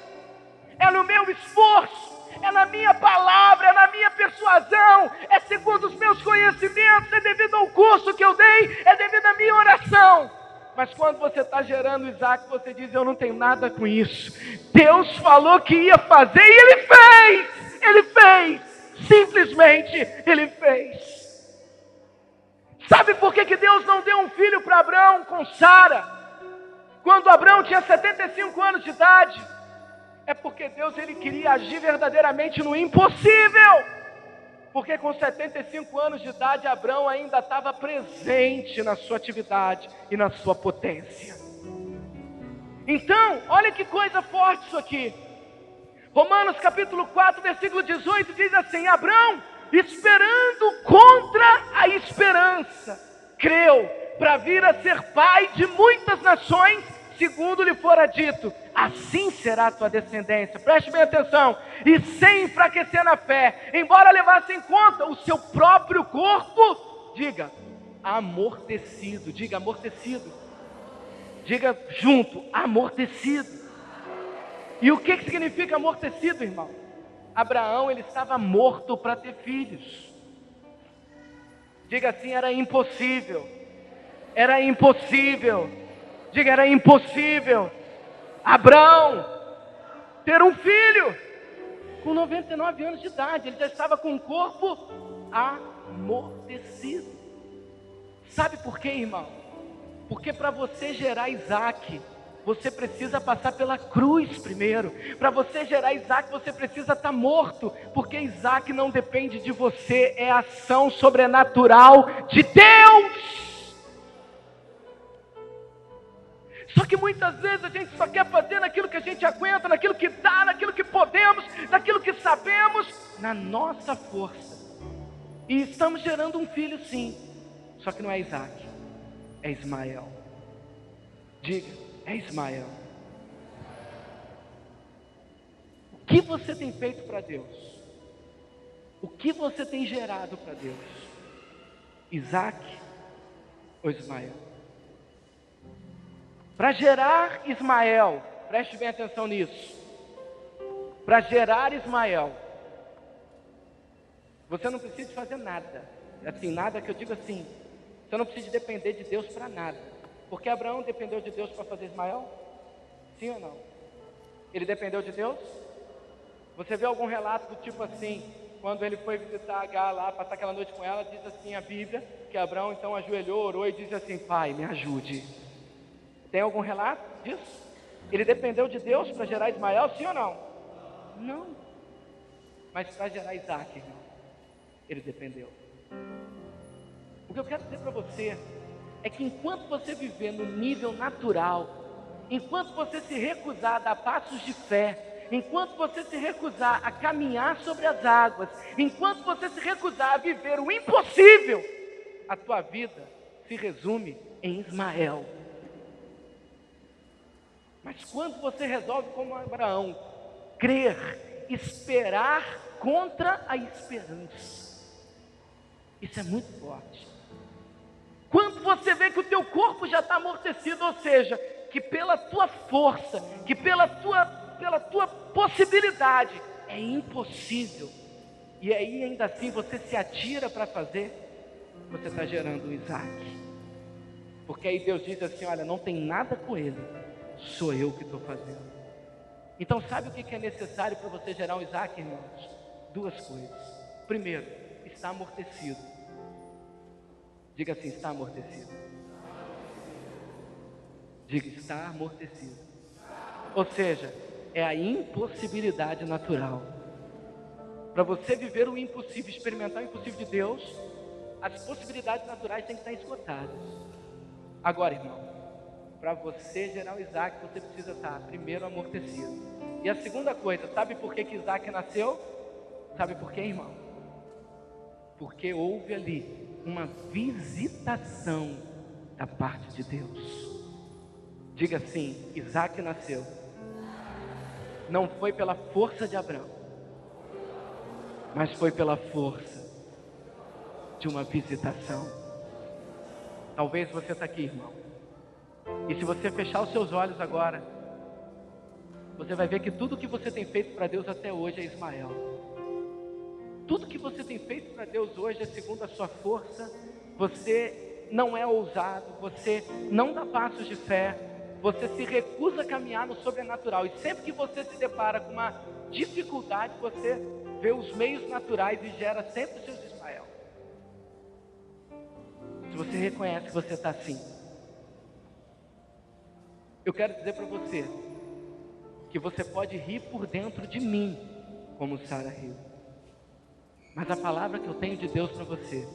é no meu esforço, é na minha palavra, é na minha persuasão, é segundo os meus conhecimentos, é devido ao curso que eu dei, é devido à minha oração. Mas quando você está gerando Isaac, você diz: eu não tenho nada com isso. Deus falou que ia fazer e Ele fez. Ele fez. Simplesmente Ele fez. Sabe por que Deus não deu um filho para Abraão com Sara, quando Abraão tinha 75 anos de idade? É porque Deus, Ele queria agir verdadeiramente no impossível. Porque com 75 anos de idade, Abraão ainda estava presente na sua atividade e na sua potência. Então, olha que coisa forte isso aqui. Romanos capítulo 4, versículo 18 diz assim: Abraão, esperando contra a esperança, creu para vir a ser pai de muitas nações, segundo lhe fora dito: assim será a tua descendência. Preste bem atenção. E sem enfraquecer na fé, embora levasse em conta o seu próprio corpo, diga, amortecido. Diga, amortecido. Diga junto, amortecido. E o que significa amortecido, irmão? Abraão, ele estava morto para ter filhos. Diga assim: era impossível. Era impossível. Diga, era impossível Abraão ter um filho com 99 anos de idade. Ele já estava com o corpo amortecido. Sabe por quê, irmão? Porque para você gerar Isaac, você precisa passar pela cruz primeiro. Para você gerar Isaac, você precisa estar morto. Porque Isaac não depende de você, é a ação sobrenatural de Deus. Só que muitas vezes a gente só quer fazer naquilo que a gente aguenta, naquilo que dá, naquilo que podemos, naquilo que sabemos, na nossa força. E estamos gerando um filho, sim. Só que não é Isaac, é Ismael. Diga, é Ismael. O que você tem feito para Deus? O que você tem gerado para Deus? Isaac ou Ismael? Para gerar Ismael, preste bem atenção nisso. Para gerar Ismael, você não precisa fazer nada. Assim, nada que eu digo assim, você não precisa depender de Deus para nada. Porque Abraão dependeu de Deus para fazer Ismael? Sim ou não? Ele dependeu de Deus? Você vê algum relato do tipo assim, quando ele foi visitar Agar lá, passar aquela noite com ela, diz assim a Bíblia, que Abraão então ajoelhou, orou e disse assim: Pai, me ajude. Tem algum relato disso? Ele dependeu de Deus para gerar Ismael, sim ou não? Não. Mas para gerar Isaac, irmão, ele dependeu. O que eu quero dizer para você é que enquanto você viver no nível natural, enquanto você se recusar a dar passos de fé, enquanto você se recusar a caminhar sobre as águas, enquanto você se recusar a viver o impossível, a tua vida se resume em Ismael. Mas quando você resolve como Abraão, crer, esperar contra a esperança. Isso é muito forte. Quando você vê que o teu corpo já está amortecido, ou seja, que pela tua força, que pela tua possibilidade, é impossível, e aí ainda assim você se atira para fazer, você está gerando um Isaac. Porque aí Deus diz assim: olha, não tem nada com ele, sou eu que estou fazendo. Então sabe o que é necessário para você gerar um Isaac, irmãos? Duas coisas. Primeiro, está amortecido. Diga assim: está amortecido. Diga: está amortecido. Ou seja, é a impossibilidade natural. Para você viver o impossível, experimentar o impossível de Deus, as possibilidades naturais têm que estar esgotadas. Agora, irmão, para você gerar o Isaac, você precisa estar primeiro amortecido. E a segunda coisa, sabe por que Isaac nasceu? Sabe por quê, irmão? Porque houve ali uma visitação da parte de Deus. Diga assim: Isaac nasceu. Não foi pela força de Abraão, mas foi pela força de uma visitação. Talvez você está aqui, irmão, e se você fechar os seus olhos agora, você vai ver que tudo que você tem feito para Deus até hoje é Ismael. Tudo que você tem feito para Deus hoje é segundo a sua força. Você não é ousado, você não dá passos de fé, você se recusa a caminhar no sobrenatural. E sempre que você se depara com uma dificuldade, você vê os meios naturais e gera sempre os seus Ismael. Se você reconhece que você está assim, eu quero dizer para você que você pode rir por dentro de mim, como Sara riu. Mas a palavra que eu tenho de Deus para você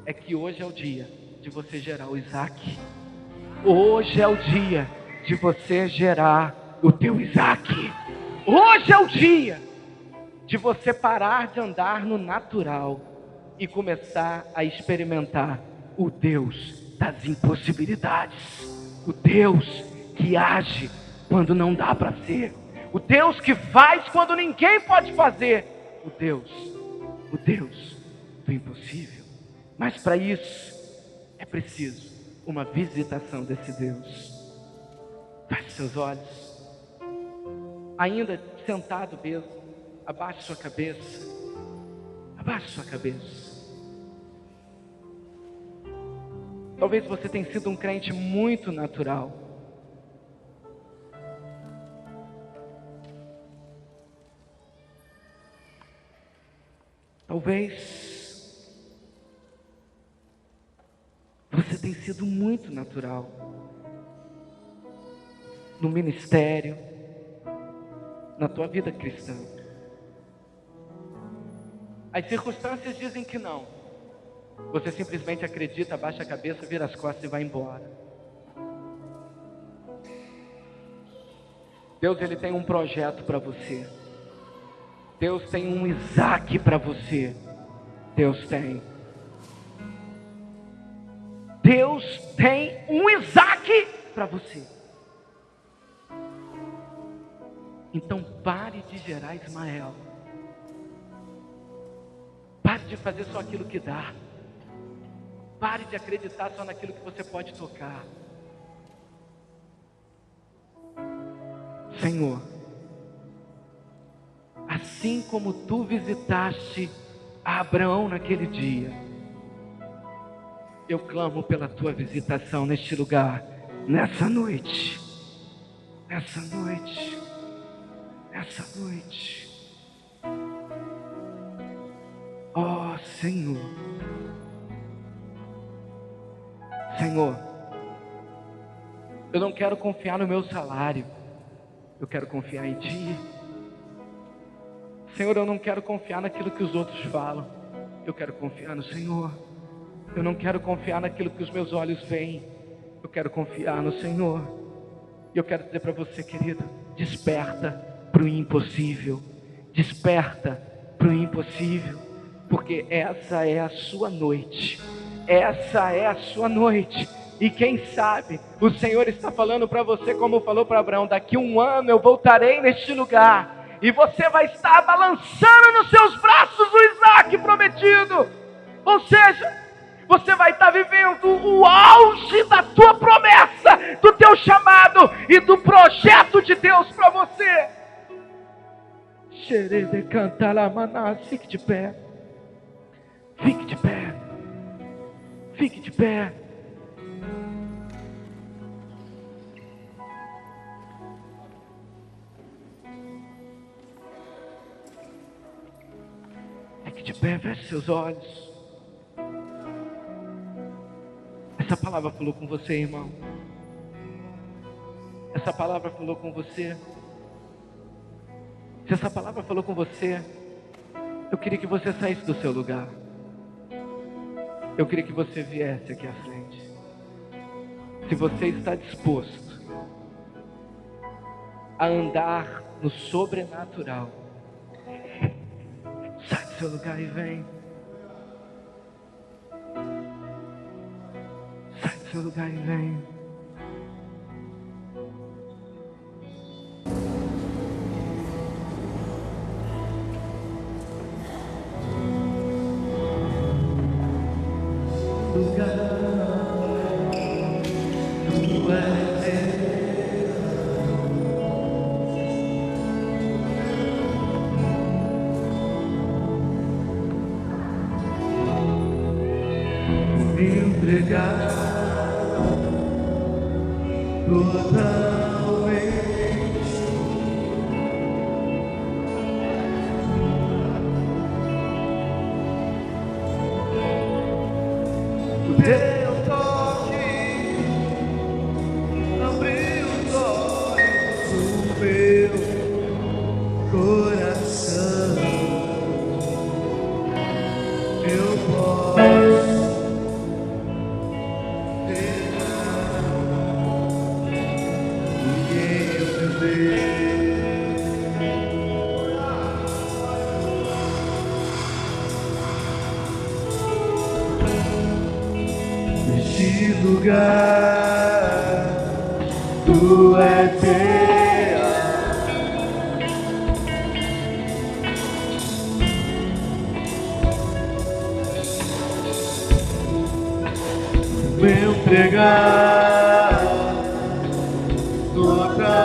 é que hoje é o dia de você gerar o Isaac. Hoje é o dia de você gerar o teu Isaac. Hoje é o dia de você parar de andar no natural e começar a experimentar o Deus das impossibilidades. O Deus que age quando não dá para ser. O Deus que faz quando ninguém pode fazer. O Deus do impossível. Mas para isso é preciso uma visitação desse Deus. Feche seus olhos. Ainda sentado mesmo, abaixe sua cabeça. Abaixe sua cabeça. Talvez você tenha sido um crente muito natural. Talvez você tenha sido muito natural no ministério, na tua vida cristã. As circunstâncias dizem que não. Você simplesmente acredita, abaixa a cabeça, vira as costas e vai embora. Deus, Ele tem um projeto para você. Deus tem um Isaac para você. Deus tem um Isaac para você. Então pare de gerar Ismael. Pare de fazer só aquilo que dá. Pare de acreditar só naquilo que você pode tocar. Senhor, assim como tu visitaste a Abraão naquele dia, eu clamo pela tua visitação neste lugar, nessa noite, nessa noite, nessa noite. Ó Senhor, Senhor, eu não quero confiar no meu salário, eu quero confiar em Ti. Senhor, eu não quero confiar naquilo que os outros falam, eu quero confiar no Senhor. Eu não quero confiar naquilo que os meus olhos veem, eu quero confiar no Senhor. E eu quero dizer para você, querido, desperta para o impossível, desperta para o impossível, porque essa é a sua noite, essa é a sua noite. E quem sabe, o Senhor está falando para você como falou para Abraão: daqui 1 ano eu voltarei neste lugar, e você vai estar balançando nos seus braços o Isaac prometido. Ou seja, você vai estar vivendo o auge da tua promessa, do teu chamado e do projeto de Deus para você. Fique de pé. Fique de pé. Fique de pé. Fique de pé, feche seus olhos. Essa palavra falou com você, irmão. Essa palavra falou com você. Se essa palavra falou com você, eu queria que você saísse do seu lugar. Eu queria que você viesse aqui à frente. Se você está disposto a andar no sobrenatural, sai do seu lugar e vem. Sai do seu lugar e vem. Entregar totalmente o teu toque, abriu os olhos do meu coração. Eu posso lugar, tu és teu. Meu pregar totalmente.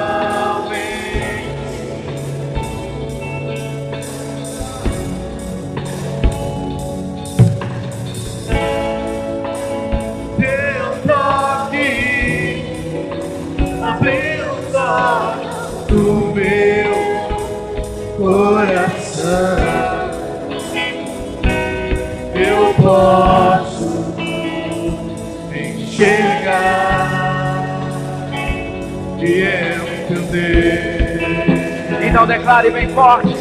Do meu coração, eu posso enxergar e entender. Então declare bem forte.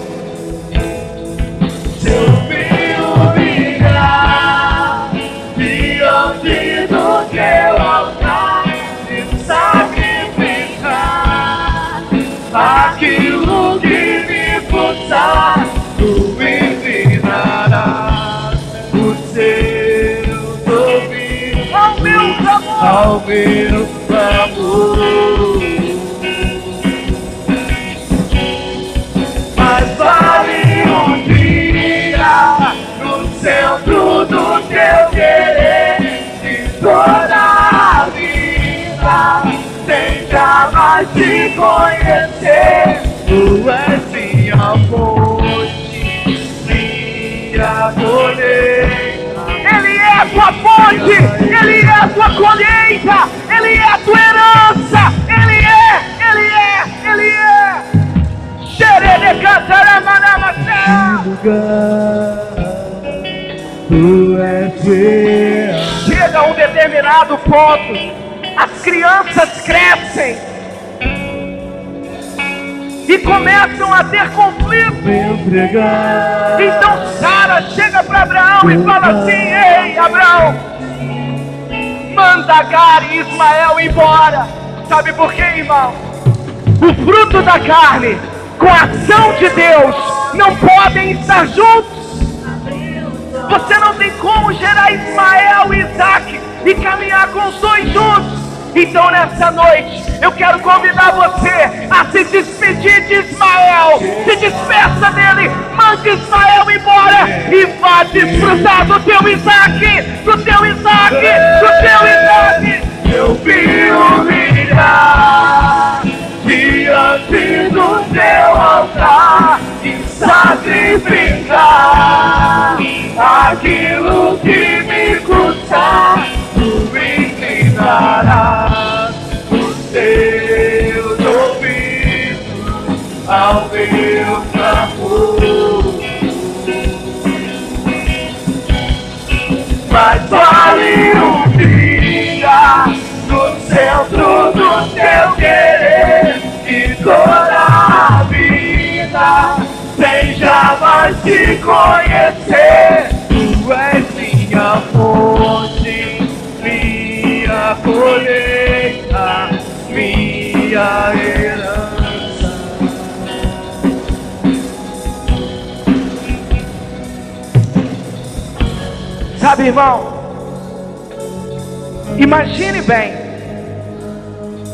Seu filho virá diante do teu altar e sacrificar aquilo que me custar, tu ensinarás os seus ouvidos ao meu clamor. Mas vale um dia no centro do teu querer e toda a vida sem jamais te conhecer. Tu és minha fonte, minha colheita. Ele é a tua fonte, Ele é a tua colheita, Ele é a tua herança, Ele é. Xerede cantaramanamasé. Tu és fiel. Chega a um determinado ponto, as crianças crescem e começam a ter conflito. Então Sara chega para Abraão e fala assim: ei, Abraão, manda Agar e Ismael embora. Sabe por quê, irmão? O fruto da carne com a ação de Deus não podem estar juntos. Você não tem como gerar Ismael e Isaac e caminhar com os dois juntos. Então nessa noite eu quero convidar você a se despedir de Ismael. Se despeça dele, mande Ismael embora e vá desfrutar do teu Isaac, do teu Isaac, do teu Isaac. Eu vi humilhar diante do teu altar e sacrificar aquilo que me custar. Tu inclinarás os teus ouvidos ao meu clamor. Mas vale um dia no centro do teu querer e toda a vida sem jamais te conhecer. Tu és minha fonte, minha colheita, minha herança. Sabe, irmão, imagine bem,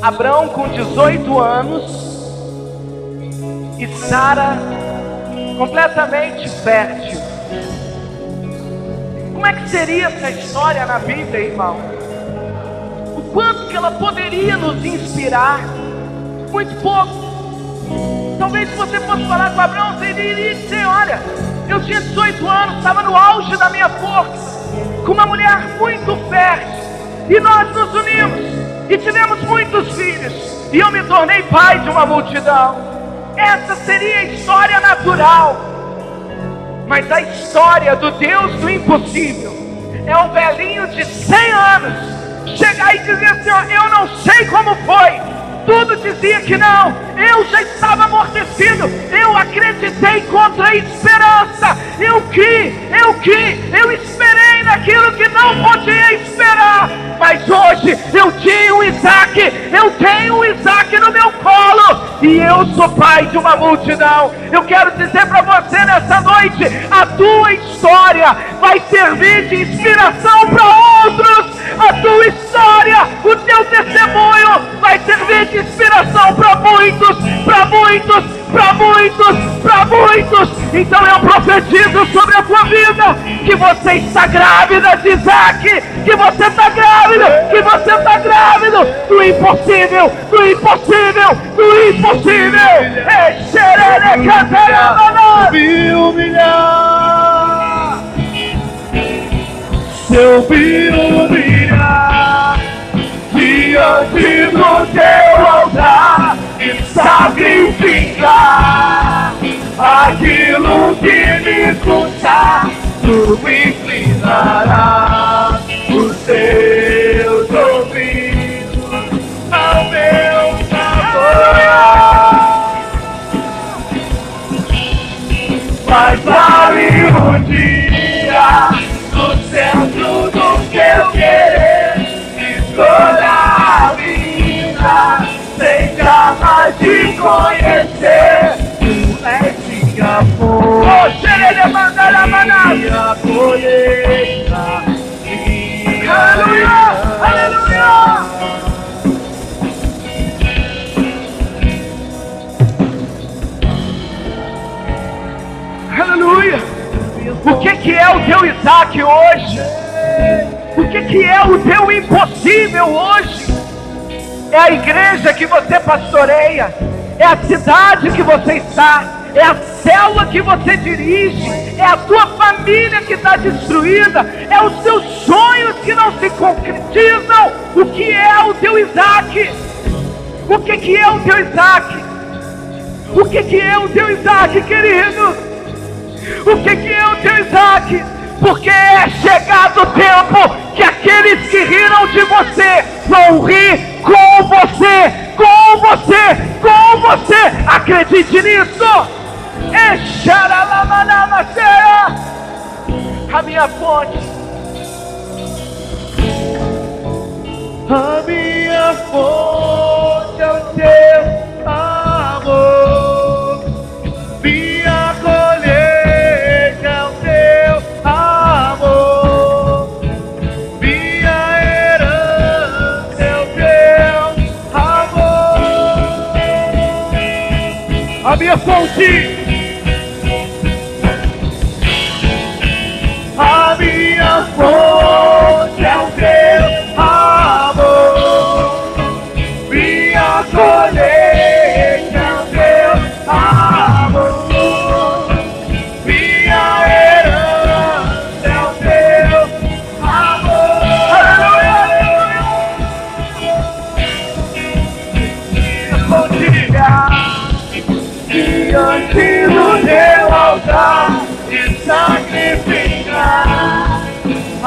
Abrão com 18 anos e Sara completamente fértil. Como é que seria essa história na Bíblia, irmão? O quanto que ela poderia nos inspirar? Muito pouco. Talvez se você fosse falar com Abrão, você iria dizer: olha, eu tinha 18 anos, estava no auge da minha força, com uma mulher muito fértil, e nós nos unimos e tivemos muitos filhos, e eu me tornei pai de uma multidão. Essa seria a história natural. Mas a história do Deus do impossível é um velhinho de 100 anos chegar e dizer assim: ó, eu não sei como foi, tudo dizia que não, eu já estava amortecido, eu acreditei contra a esperança, eu esperei naquilo que não podia esperar, mas hoje eu tinha um Isaac, eu tenho um Isaac no meu colo, e eu sou pai de uma multidão. Eu quero dizer para você nessa noite, a tua história vai servir de inspiração para outros, a tua história, o teu testemunho vai servir de inspiração para muitos, para muitos, para muitos, para muitos. Então eu profetizo sobre a tua vida que você está grávida de Isaac, que você está grávida, que você está grávido do impossível, do impossível, do impossível. Me humilhar, se eu me humilhar diante do teu altar e sacrificar aquilo que me custar, tu inclinarás os teus ouvidos ao meu favor. Mas vale um dia no centro do teu querer e toda a vida sem jamais te conhecer. Tu és minha fonte, minha colheita, minha Aleluia, aleluia. Aleluia. O que é o teu Isaac hoje? O que é o teu impossível hoje? É a igreja que você pastoreia, é a cidade que você está, é a célula que você dirige, é a tua família que está destruída, é os teus sonhos que não se concretizam. O que é o teu Isaac? O que é o teu Isaac? O que é o teu Isaac, querido? O que é o teu Isaac? Porque é chegado o tempo que aqueles que riram de você vão rir com você, com você, com você. Acredite nisso. A minha fonte, a minha fonte é o teu amor, minha colheita é o teu amor, minha herança é o teu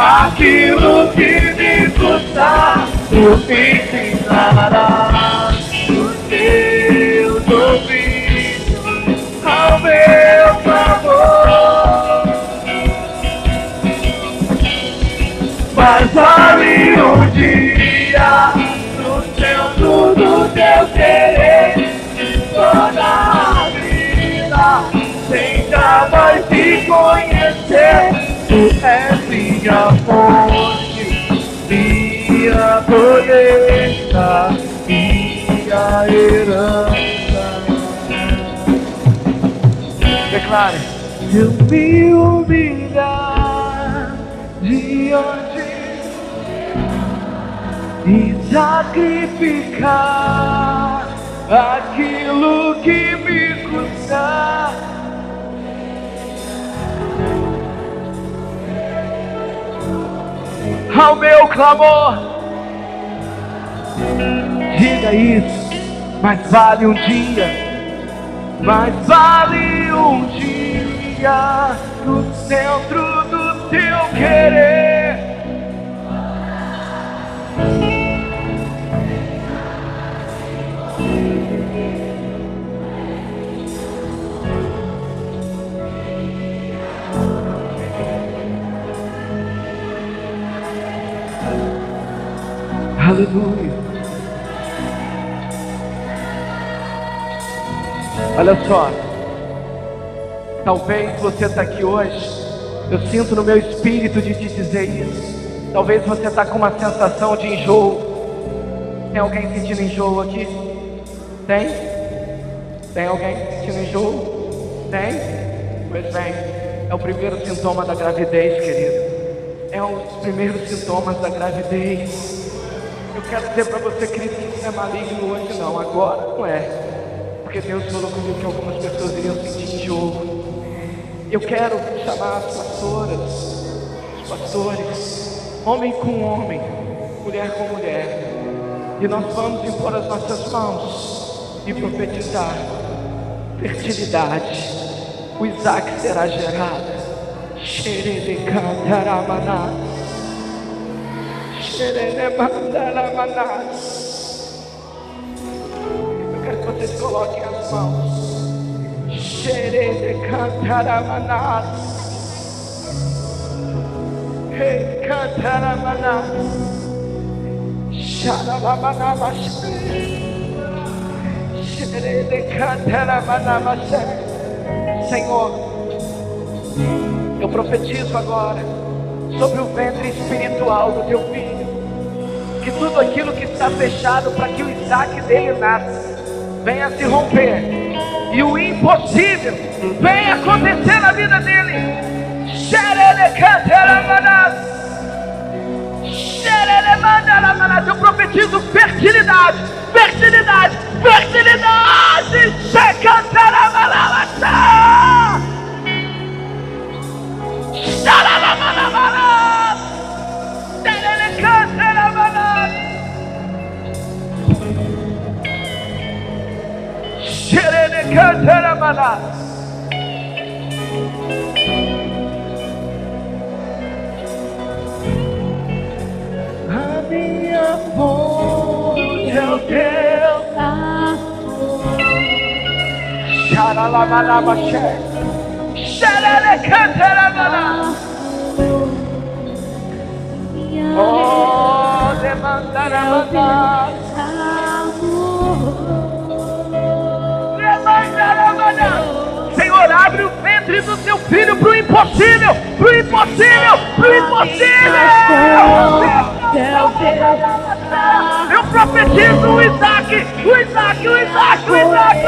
aquilo que me custar, tu me ensinarás os teus ouvidos ao meu favor. Mas vale um dia no centro do teu querer, toda a vida sem jamais te conhecer. Tu és minha fonte, minha colheita, minha herança. Declare. Eu me humilhar diante e sacrificar aquilo que me custar. Ao meu clamor, diga isso. Mas vale um dia, mas vale um dia no centro do teu querer. Aleluia. Olha só, talvez você está aqui hoje, eu sinto no meu espírito de te dizer isso. Talvez você está com uma sensação de enjoo. Tem alguém sentindo enjoo aqui? Tem? Tem alguém sentindo enjoo? Tem? Pois bem, é o primeiro sintoma da gravidez, querido. É um dos primeiros sintomas da gravidez. Eu quero dizer para você, querido, que isso não é maligno hoje não, agora não é. Porque Deus falou comigo que algumas pessoas iriam sentir enjoo. Eu quero chamar as pastoras, os pastores, homem com homem, mulher com mulher. E nós vamos impor as nossas mãos e profetizar fertilidade. O Isaac será gerado. Xeredecantaramaná. Xeredemandaramaná. Eu quero que vocês coloquem as mãos. Xeredecantaramaná. Recantaramaná. Xaralamanamaxé. Xeredecantaramaná. Senhor, eu profetizo agora sobre o ventre espiritual do teu filho, que tudo aquilo que está fechado para que o Isaac dele nasça venha se romper, e o impossível venha acontecer na vida dele. Eu profetizo fertilidade, fertilidade, fertilidade. A minha fonte é o teu amor. Xaralamanamaxé. Xerelecantaramaná. Oh, demandaramaná. Demandaramaná. Senhor, abre o ventre do teu filho para o impossível, para o impossível, para o impossível. Eu profetizo o Isaac, o Isaac, o Isaac, o Isaac, o Isaac.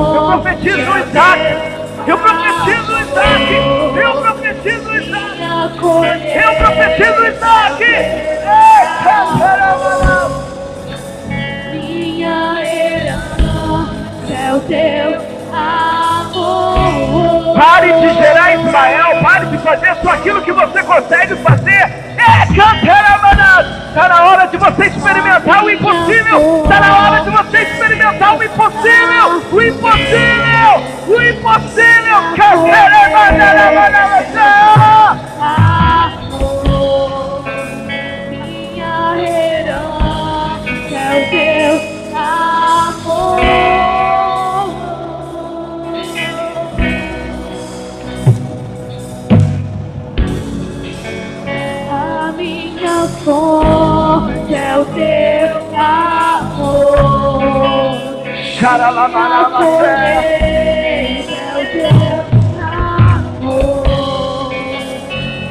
Eu profetizo o Isaac, eu profetizo o Isaac, eu profetizo o Isaac, eu profetizo o Isaac. Minha herança é o teu amor. de gerar Ismael, pare de fazer só aquilo que você consegue fazer. Está na hora de você experimentar o impossível. Está na hora de você experimentar o impossível. O impossível. O impossível. Minha herança é o teu amor. Minha fonte é o teu amor. Xaralamaramassé. É o teu amor.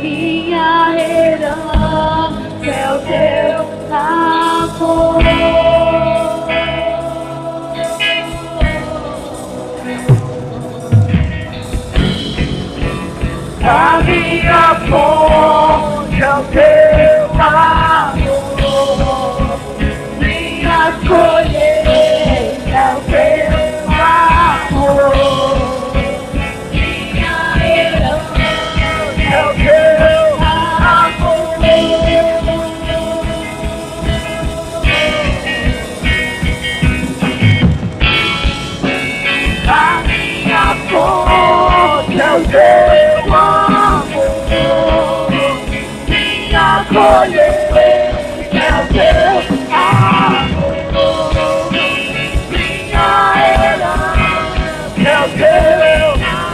Minha herança é o teu amor. A minha fonte é o teu amor, minha colheita é o teu amor, minha herança é o teu amor. A minha fonte é o teu amor, minha colheita é o teu amor, minha herança é o teu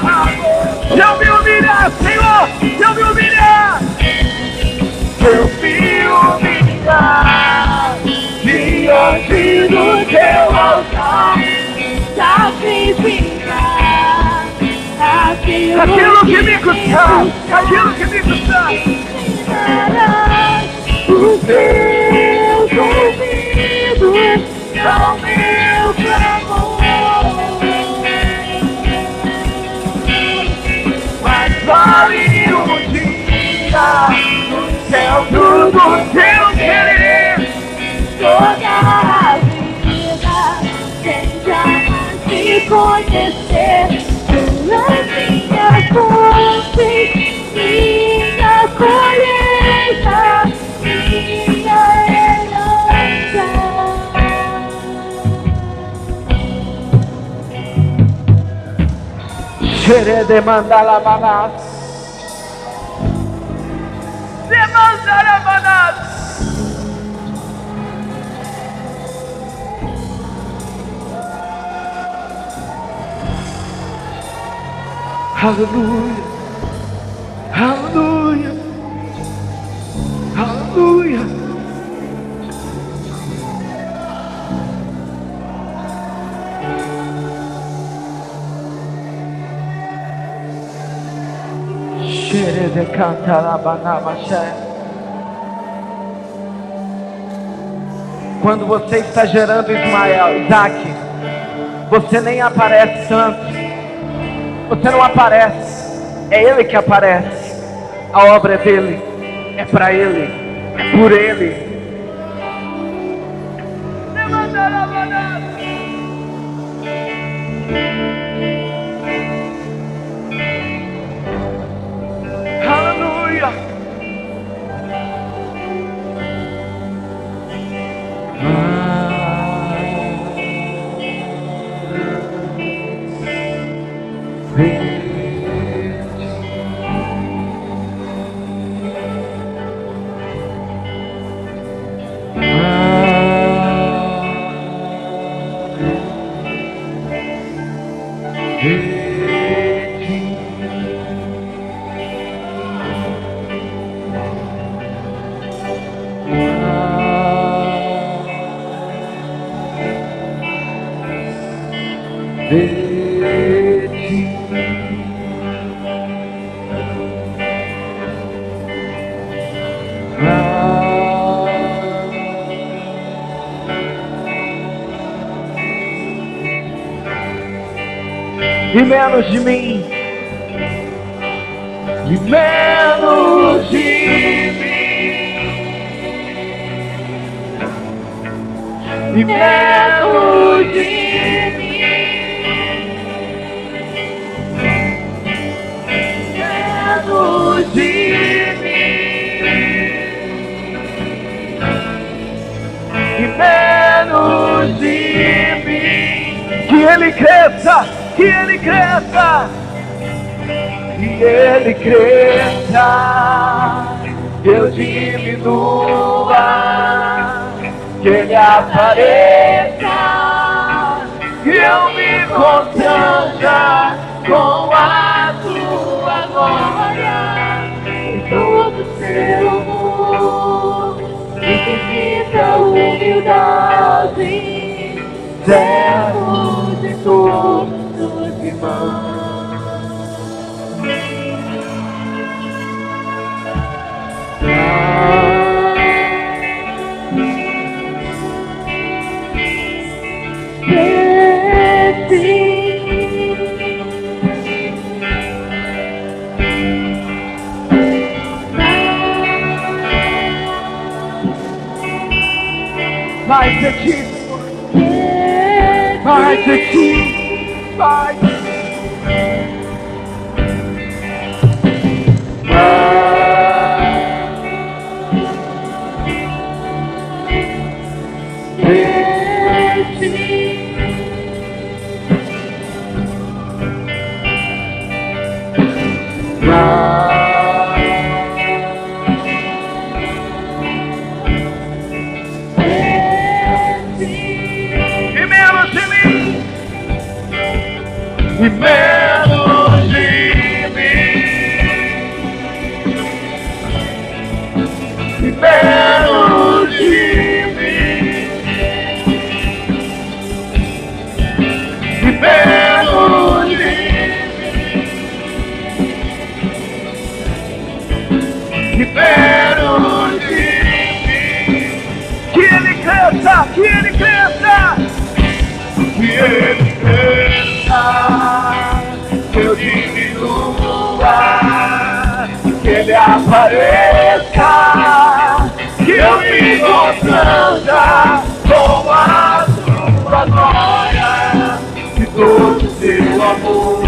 amor. Se eu me humilhar, Senhor, se eu me humilhar, se eu me humilhar diante do teu altar, sacrificar aquilo que me custar, aquilo que me custar. Os teus ouvidos são meu clamor, mas vale um dia no céu do teu querer. Toda a vida sem jamais te conhecer. Minha fonte, minha colheita, minha herança. Xeredemandalamanás. Demandalamanás. Aleluia, aleluia, aleluia. Xerede cantarabanabaxé. Quando você está gerando Ismael, Isaac, você nem aparece tanto. Você não aparece, é Ele que aparece. A obra é dele, é para Ele, é por Ele. Aleluia. E menos de mim, e menos de mim, e menos de mim. menos de mim. Que Ele cresça, que Ele cresça, que Ele cresça, que eu diminua, que Ele apareça, que eu me constranja com a Sua glória e todo o seu amor, infinita humildade, servos de todos os irmãos. Mais de ti, mais de ti, mais de ti. E menos de mim, e menos de mim, e menos de mim, e menos de mim. Que Ele cresça, que Ele cresça, que Ele cresça, que eu diminua, que Ele apareça, que eu me constranja com a Sua glória e todo o seu amor,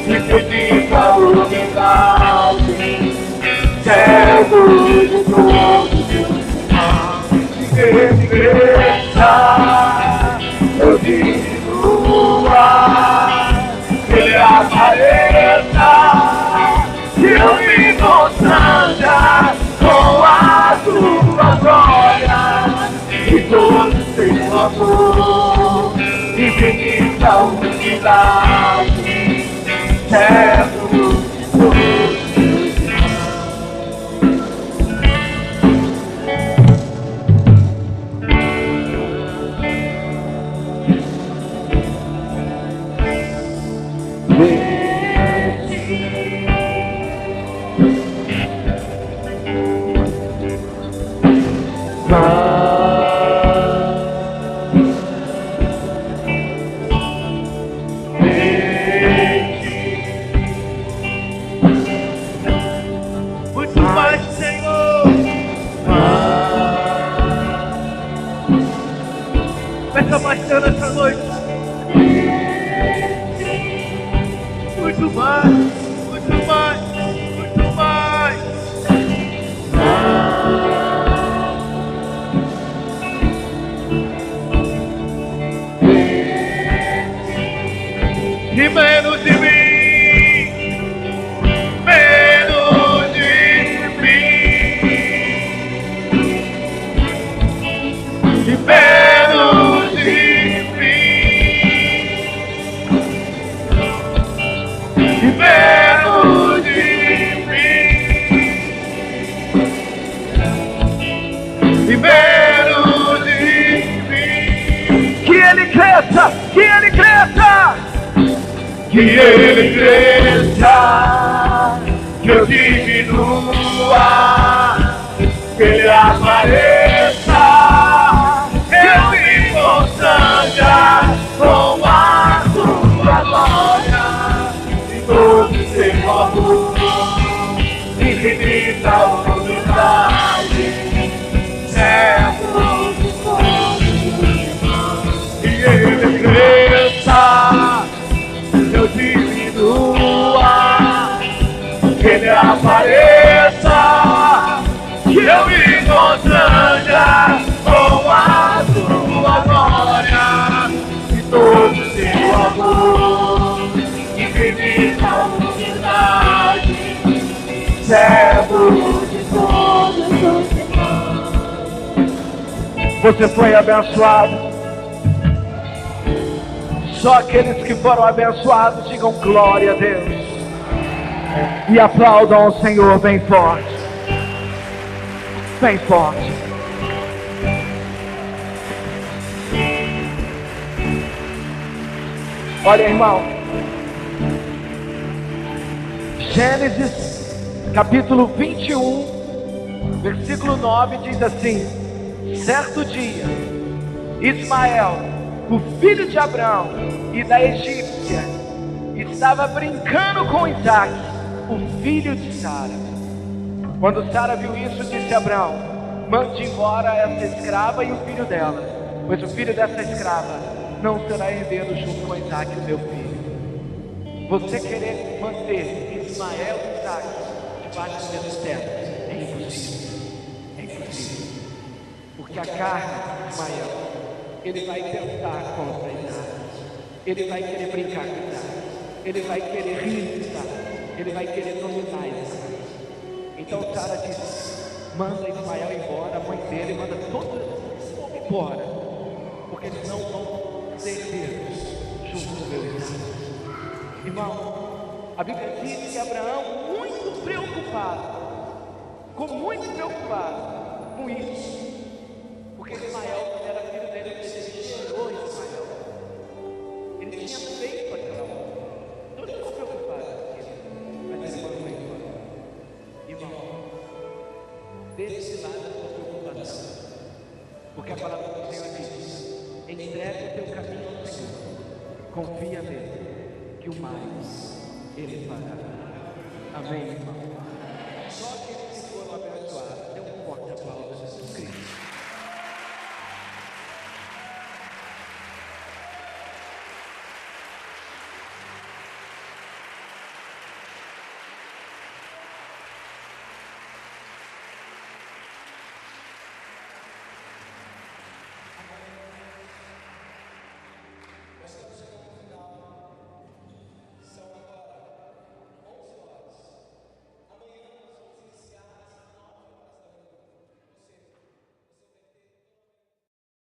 infinita humildade, servos de todos os irmãos. Que Ele cresça, eu diminua, que Ele apareça, que eu me constranja com a Sua glória e todo o seu amor, infinita humildade, servo de todos os muito mais, Senhor. Peça mais Deus nessa noite. Muito mais, muito mais, muito mais. E menos de mim, menos de mim, e menos de mim, e menos de mim, e menos de mim. Que Ele cresça, que Ele cresça, que Ele cresça, que eu diminua, que Ele apareça, que eu me constranja com a Sua glória e todo o seu amor, infinita humildade, servo de todos os irmãos. Que Ele cresça, eu diminua, que Ele apareça, que eu me constranja com a Sua servo de todos os irmãos. Você foi abençoado. Só aqueles que foram abençoados digam glória a Deus e aplaudam o Senhor bem forte. Bem forte. Olha, irmão, Gênesis capítulo 21, versículo 9 diz assim: certo dia, Ismael, o filho de Abraão e da egípcia, estava brincando com Isaque, o filho de Sara. Quando Sara viu isso, disse a Abraão: mande embora essa escrava e o filho dela, pois o filho dessa escrava não será herdeiro junto com Isaque, o meu filho. Você querer manter Ismael e Isaque debaixo do mesmo teto é impossível. É impossível. Porque a carne de Ismael, ele vai tentar contra Isaque. Ele vai querer brincar com Isaque. Ele vai querer rir de Isaque. Ele vai querer dominar Isaque. Então Sara disse: manda Ismael embora, a mãe dele, manda todo mundo embora, porque eles não vão ser herdeiros junto com meu Isaque. Irmão, a Bíblia diz que Abraão, muito preocupado, ficou muito preocupado com isso, porque Ismael era filho dele, ele gerou Ismael. Ele tinha feito aquela obra. Então ele ficou preocupado com aquilo, mas ele mandou embora. Irmão, deixe de lado a sua preocupação, porque a palavra do Senhor diz: entrega o teu caminho ao Senhor, confia nele, que o mais Ele fará. Amém, irmão?